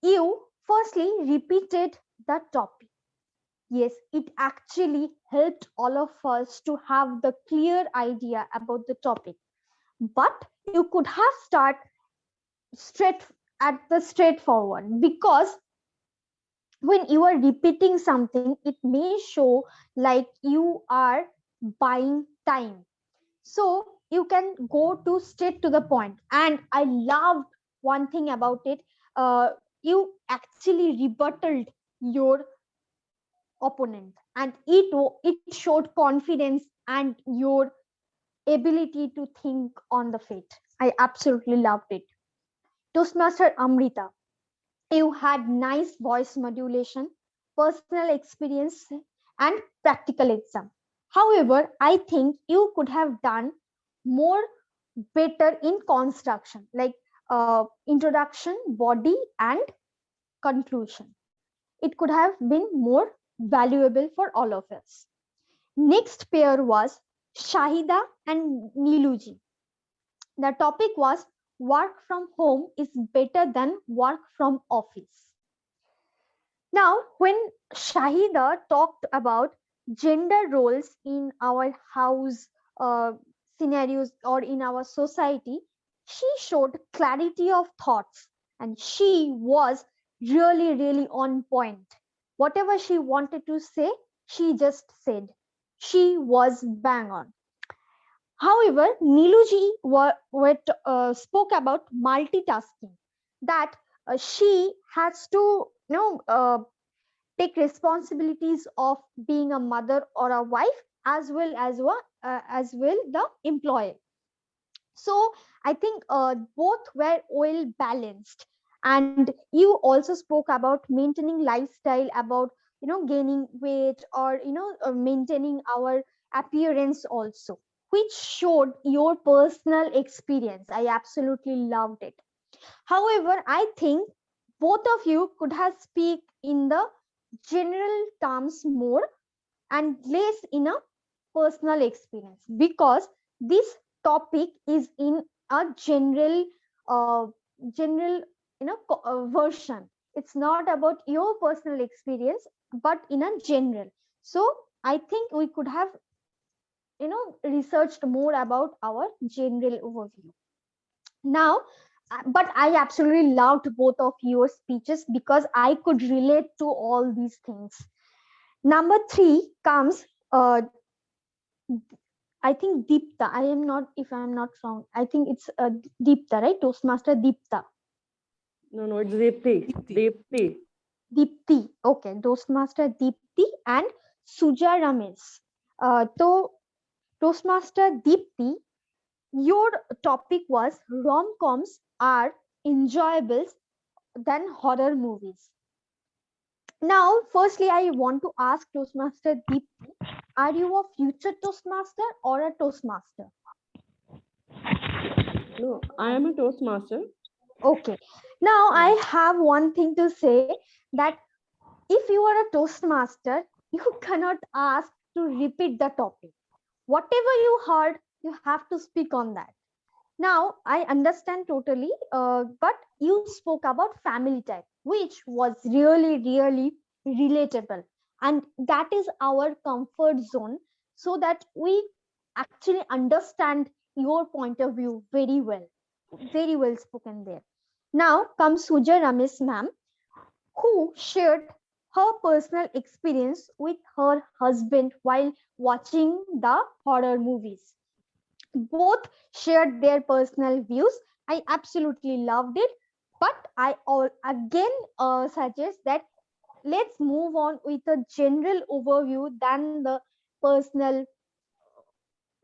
you firstly repeated the topic. Yes, it actually helped all of us to have the clear idea about the topic. But you could have started straightforward, because when you are repeating something, it may show like you are buying time. So you can go to straight to the point. And I loved one thing about it. You actually rebutted your opponent, and it showed confidence and your ability to think on the feet. I absolutely loved it. Toastmaster Amrita, you had nice voice modulation, personal experience, and practical exam. However, I think you could have done more better in construction, like introduction, body, and conclusion. it could have been more valuable for all of us. Next pair was Shahida and Niluji. The topic was work from home is better than work from office. Now, when Shahida talked about gender roles in our house scenarios or in our society, she showed clarity of thoughts and she was really, really on point. Whatever she wanted to say, she just said. She was bang on. However, Niluji spoke about multitasking, that she has to take responsibilities of being a mother or a wife as well the employer. So I think both were well balanced. And you also spoke about maintaining lifestyle, about gaining weight or maintaining our appearance also, which showed your personal experience. I absolutely loved it. However, I think both of you could have speak in the general terms more and less in a personal experience, because this topic is in a general version. It's not about your personal experience but in a general. So I think we could have researched more about our general overview. Now, but I absolutely loved both of your speeches because I could relate to all these things. Number 3 comes I think Deepta. I am not, if I'm not wrong, I think it's Deepta, right? Toastmaster Deepta. No, it's Deepti. Deepti. Deepti. Okay, Toastmaster Deepti and Suja Ramesh. So, Toastmaster Deepti, your topic was rom-coms are enjoyable than horror movies. Now, firstly, I want to ask Toastmaster Deepti, are you a future Toastmaster or a Toastmaster? No, I am a Toastmaster. Okay. Now, I have one thing to say, that if you are a Toastmaster, you cannot ask to repeat the topic. Whatever you heard, you have to speak on that. Now, I understand totally, but you spoke about family time, which was really, really relatable. And that is our comfort zone, so that we actually understand your point of view very well. Very well spoken there. Now comes Suja Ramesh ma'am, who shared her personal experience with her husband while watching the horror movies. Both shared their personal views. I absolutely loved it, but I again suggest that let's move on with a general overview than the personal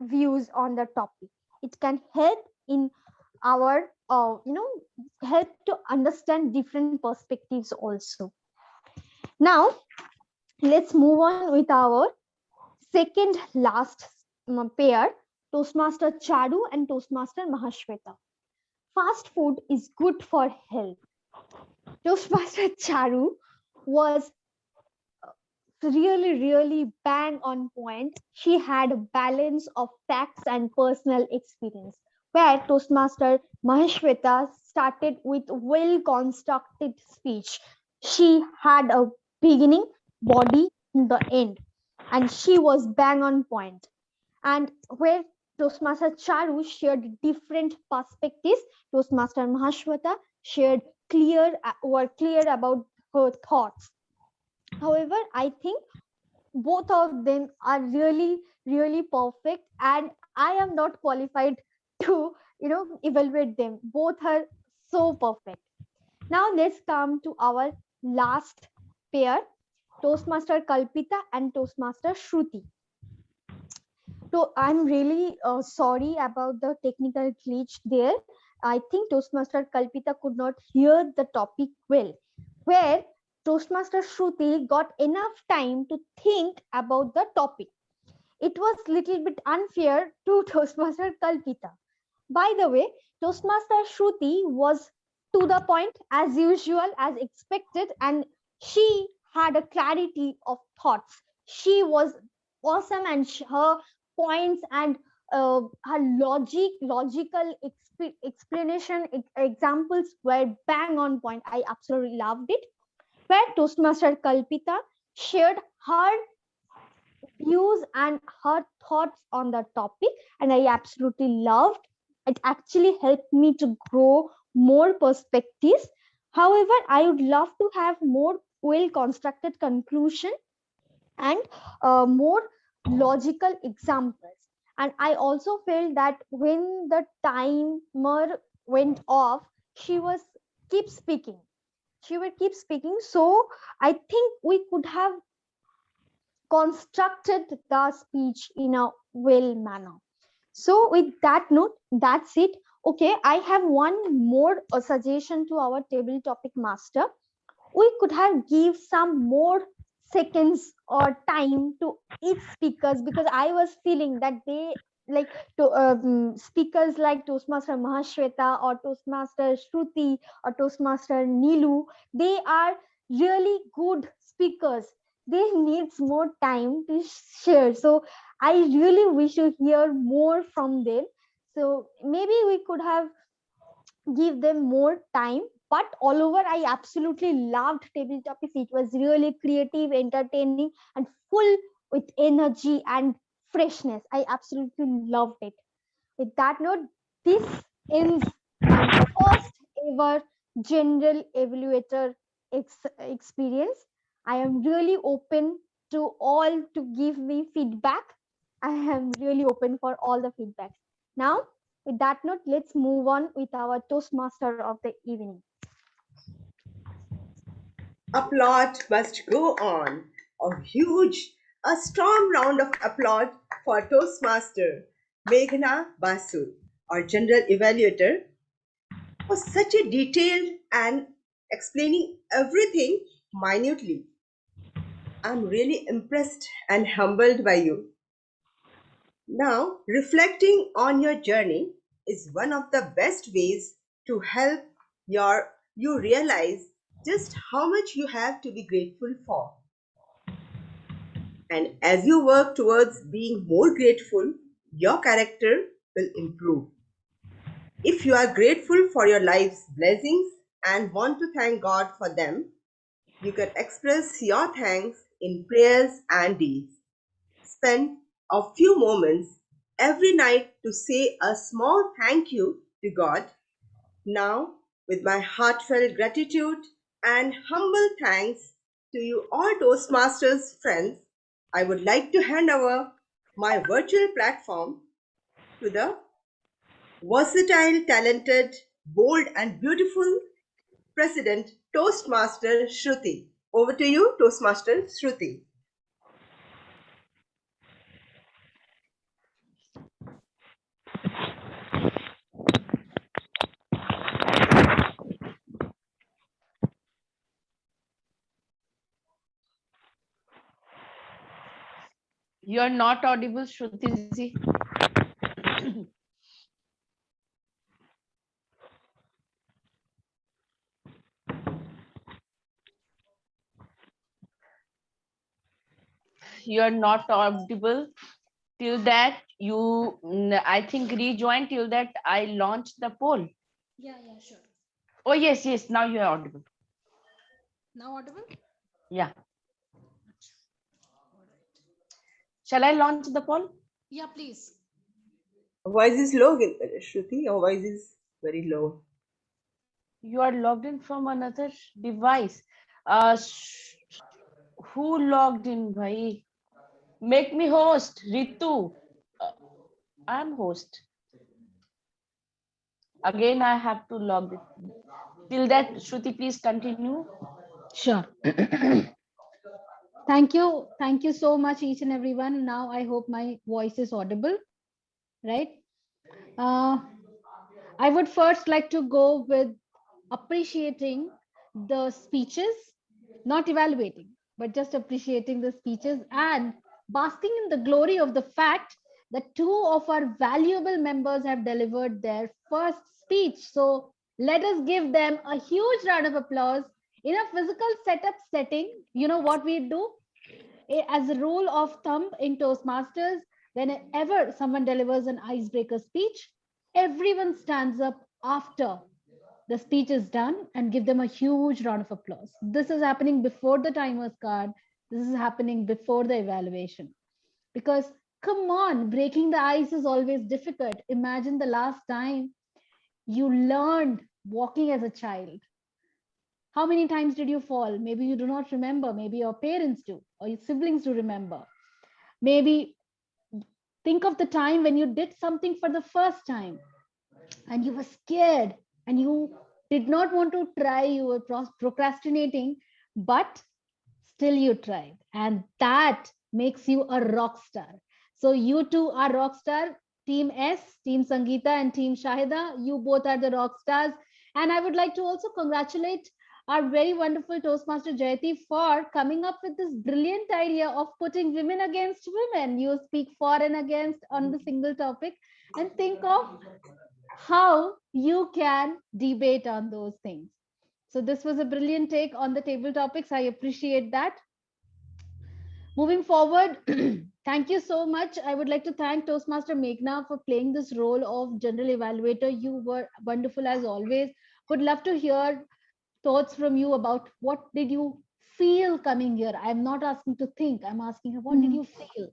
views on the topic. It can help in our help to understand different perspectives also. Now let's move on with our second last pair, Toastmaster Charu and Toastmaster Mahashvita. Fast food is good for health. Toastmaster Charu was really bang on point. She had a balance of facts and personal experience, where Toastmaster Mahashvita started with well constructed speech. She had a beginning, body, in the end, and she was bang on point. And where Toastmaster Charu shared different perspectives, Toastmaster Mahashvata shared were clear about her thoughts. However, I think both of them are really, really perfect, and I am not qualified to, evaluate them. Both are so perfect. Now let's come to our last pair, Toastmaster Kalpita and Toastmaster Shruti. So I'm really sorry about the technical glitch there. I think Toastmaster Kalpita could not hear the topic well, where Toastmaster Shruti got enough time to think about the topic. It was little bit unfair to Toastmaster Kalpita. By the way, Toastmaster Shruti was to the point as usual, as expected, and she had a clarity of thoughts. She was awesome, and her points and her logical explanation, examples were bang on point. I absolutely loved it. Where Toastmaster Kalpita shared her views and her thoughts on the topic, and I absolutely loved. It actually helped me to grow more perspectives. However, I would love to have more well constructed conclusion and more logical examples. And I also felt that when the timer went off, she was keep speaking. She would keep speaking. So I think we could have constructed the speech in a well manner. So with that note, that's it. Okay, I have one more suggestion to our table topic master. We could have give some more seconds or time to each speakers, because I was feeling that they like to speakers like Toastmaster Mahashvita or Toastmaster Shruti or Toastmaster Nilu, they are really good speakers. They needs more time to share. So I really wish to hear more from them. So maybe we could have give them more time. But all over, I absolutely loved table topics. It was really creative, entertaining, and full with energy and freshness. I absolutely loved it. With that note, this ends my first ever general evaluator experience. I am really open to all to give me feedback. I am really open for all the feedbacks. Now, with that note, let's move on with our Toastmaster of the evening. Applaud must go on. A strong round of applause for Toastmaster Meghna Basu, our general evaluator, for such a detailed and explaining everything minutely. I'm really impressed and humbled by you. Now, reflecting on your journey is one of the best ways to help you realize just how much you have to be grateful for. And as you work towards being more grateful, your character will improve. If you are grateful for your life's blessings and want to thank God for them, you can express your thanks in prayers and deeds. Spend a few moments every night to say a small thank you to God. Now, with my heartfelt gratitude and humble thanks to you all Toastmasters friends, I would like to hand over my virtual platform to the versatile, talented, bold, and beautiful President Toastmaster Shruti. Over to you, Toastmaster Shruti. You are not audible, Shruti ji. You are not audible. Till that, you, I think, rejoin till that I launch the poll. Yeah, sure. Oh, yes, yes. Now you are audible. Now audible? Yeah. Shall I launch the poll? Yeah, please. Voice is low, Shruti. Your voice is very low. You are logged in from another device. Who logged in, bhai? Make me host, Ritu. I'm host. Again, I have to log it. Till that, Shruti, please continue. Sure. Thank you. Thank you so much, each and everyone. Now I hope my voice is audible, right? I would first like to go with appreciating the speeches, not evaluating, but just appreciating the speeches and basking in the glory of the fact that two of our valuable members have delivered their first speech. So let us give them a huge round of applause In a physical setup setting, you know what we do? As a rule of thumb in Toastmasters, whenever someone delivers an icebreaker speech, everyone stands up after the speech is done and give them a huge round of applause. This is happening before the timer's card. This is happening before the evaluation. Because come on, breaking the ice is always difficult. Imagine the last time you learned walking as a child. How many times did you fall? Maybe you do not remember. Maybe your parents do, or your siblings do remember. Maybe think of the time when you did something for the first time and you were scared and you did not want to try, you were procrastinating, but still you tried. And that makes you a rock star. So you two are rock star. Team S, Team Sangeeta and Team Shahida, you both are the rock stars. And I would like to also congratulate our very wonderful Toastmaster Jayati for coming up with this brilliant idea of putting women against women. You speak for and against on the single topic and think of how you can debate on those things. So this was a brilliant take on the table topics. I appreciate that. Moving forward, thank you so much. I would like to thank Toastmaster Meghna for playing this role of general evaluator. You were wonderful as always. Would love to hear thoughts from you about what did you feel coming here. I'm not asking to think, I'm asking what did you feel?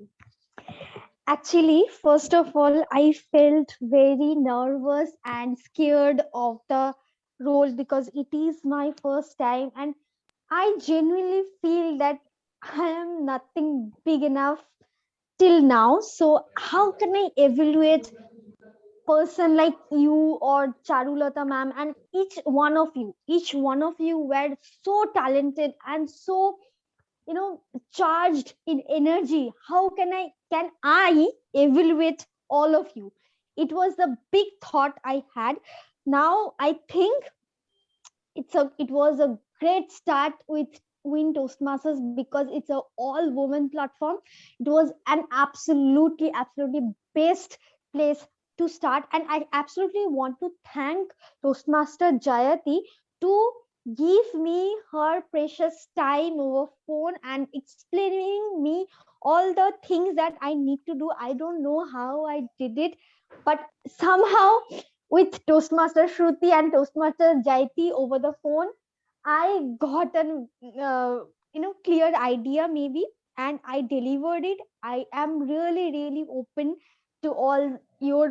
Actually, first of all, I felt very nervous and scared of the role because it is my first time, and I genuinely feel that I am nothing big enough till now. So how can I evaluate person like you or Charulata ma'am and each one of you were so talented and so charged in energy. How can I evaluate all of you? It was the big thought I had. Now I think it was a great start with WIN Toastmasters because it's a all woman platform. It was an absolutely best place to start, and I absolutely want to thank Toastmaster Jayati to give me her precious time over phone and explaining me all the things that I need to do. I don't know how I did it, but somehow with Toastmaster Shruti and Toastmaster Jaiti over the phone, I got an clear idea maybe, and I delivered it. I am really open to all your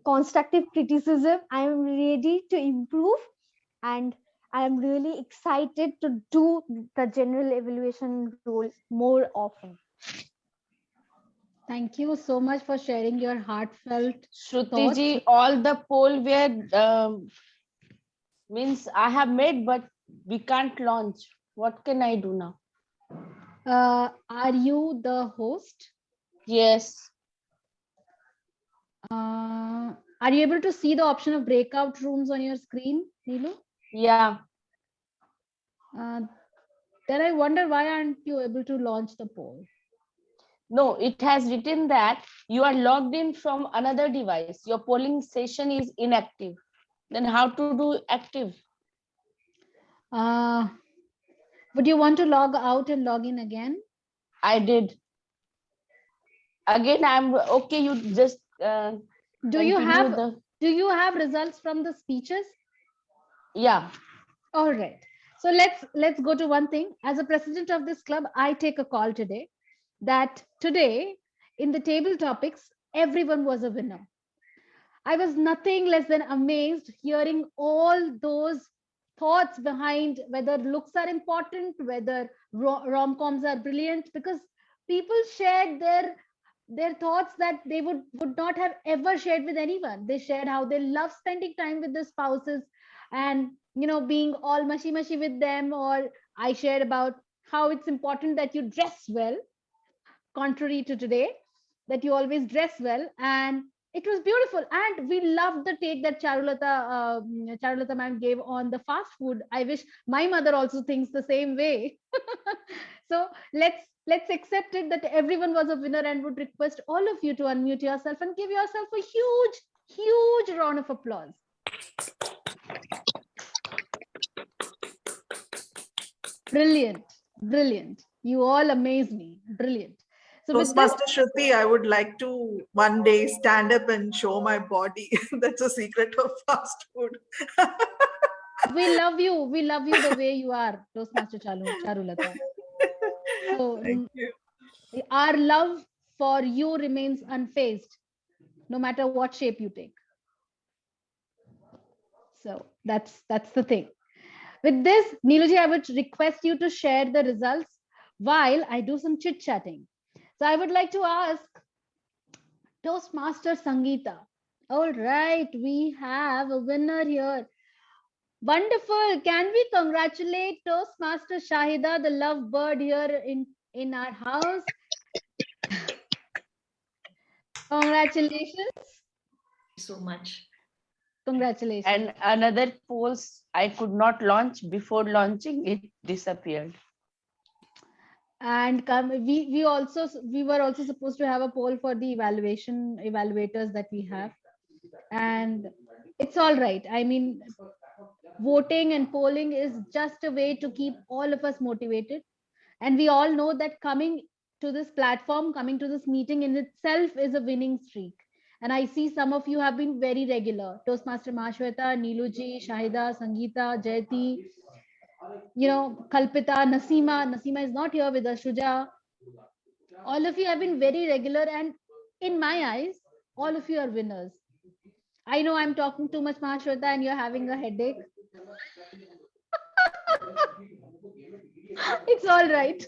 constructive criticism. I am ready to improve, and I am really excited to do the general evaluation role more often. Thank you so much for sharing your heartfelt Shruti ji, thoughts. all the poll were means I have made, but we can't launch. What can I do now? Are you the host? Yes. Are you able to see the option of breakout rooms on your screen, Nilu? Yeah. Then I wonder why aren't you able to launch the poll? No, it has written that you are logged in from another device. Your polling session is inactive. Then how to do active? Would you want to log out and log in again? I did. Again, I'm okay. You just do you have results from the speeches? Yeah. All right. So let's go to one thing. As a president of this club, I take a call today that today in the table topics, everyone was a winner. I was nothing less than amazed hearing all those thoughts behind whether looks are important, whether rom-coms are brilliant, because people shared their thoughts that they would not have ever shared with anyone. They shared how they love spending time with their spouses and being all mushy with them, or I shared about how it's important that you dress well, contrary to today, that you always dress well. And it was beautiful, and we loved the take that Charulata ma'am gave on the fast food. I wish my mother also thinks the same way. So let's accept it that everyone was a winner, and would request all of you to unmute yourself and give yourself a huge round of applause. Brilliant, brilliant. You all amaze me. Brilliant. So with this, Toastmaster Shruti, I would like to one day stand up and show my body. That's a secret of fast food. we love you. We love you the way you are, Toastmaster Charulata. So Thank you. our love for you remains unfazed, no matter what shape you take. So that's the thing. With this, Niluji, I would request you to share the results while I do some chit chatting. So I would like to ask Toastmaster Sangeeta. All right, we have a winner here. Wonderful. Can we congratulate Toastmaster Shahida, the love bird here in our house? Congratulations. So much. Congratulations. And another polls I could not launch before launching, it disappeared. And we were also supposed to have a poll for the evaluators that we have, and it's all right. I mean, voting and polling is just a way to keep all of us motivated, and we all know that coming to this platform, coming to this meeting in itself is a winning streak. And I see some of you have been very regular. Toastmaster Mahashvita, Niluji, Shahida, Sangeeta, Jayati, Kalpita, Nasima is not here with us, Shuja. All of you have been very regular, and in my eyes, all of you are winners. I know I'm talking too much, Mahashvita, and you're having a headache. It's all right.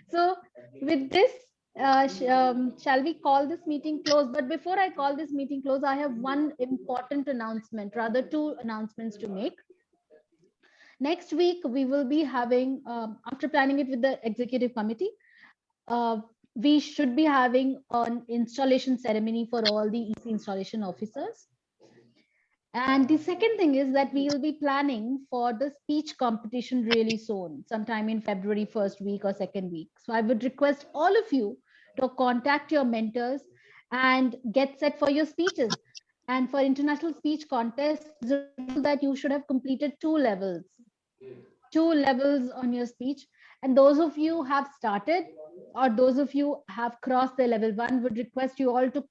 So with this, shall we call this meeting close? But before I call this meeting close, I have one important announcement, rather two announcements to make. Next week, we will be having, after planning it with the executive committee, we should be having an installation ceremony for all the EC installation officers. And the second thing is that we will be planning for the speech competition really soon, sometime in February 1st week or second week. So I would request all of you to contact your mentors and get set for your speeches. And for international speech contest, that you should have completed 2 levels on your speech. And those of you who have started, or those of you have crossed the level 1, would request you all to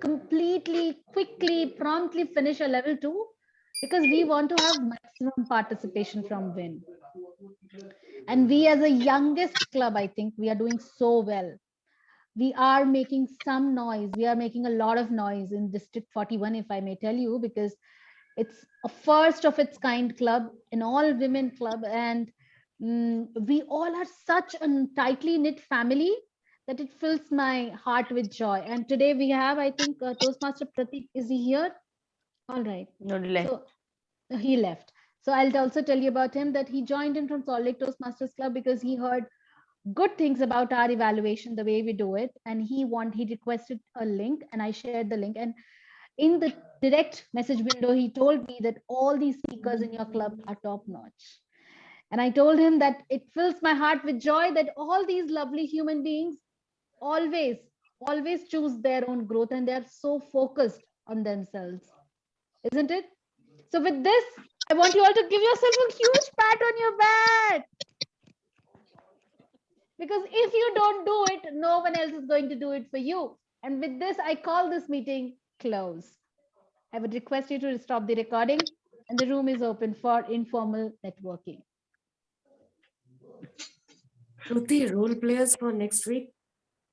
completely, quickly, promptly finish a level 2, because we want to have maximum participation from WIN. And we as a youngest club, I think we are doing so well. We are making some noise. We are making a lot of noise in District 41, if I may tell you, because it's a first of its kind club, an all women club, and we all are such a tightly knit family that it fills my heart with joy. And today we have, I think, Toastmaster Pratik. Is he here? All right. No, left. So he left. So I'll also tell you about him, that he joined in from Salt Lake Toastmasters Club because he heard good things about our evaluation, the way we do it, and he requested a link, and I shared the link. And in the direct message window, he told me that all these speakers in your club are top notch. And I told him that it fills my heart with joy that all these lovely human beings always choose their own growth, and they're so focused on themselves, isn't it? So with this, I want you all to give yourself a huge pat on your back, because if you don't do it, no one else is going to do it for you. And with this, I call this meeting close. I would request you to stop the recording, and the room is open for informal networking. Shruti, role players for next week?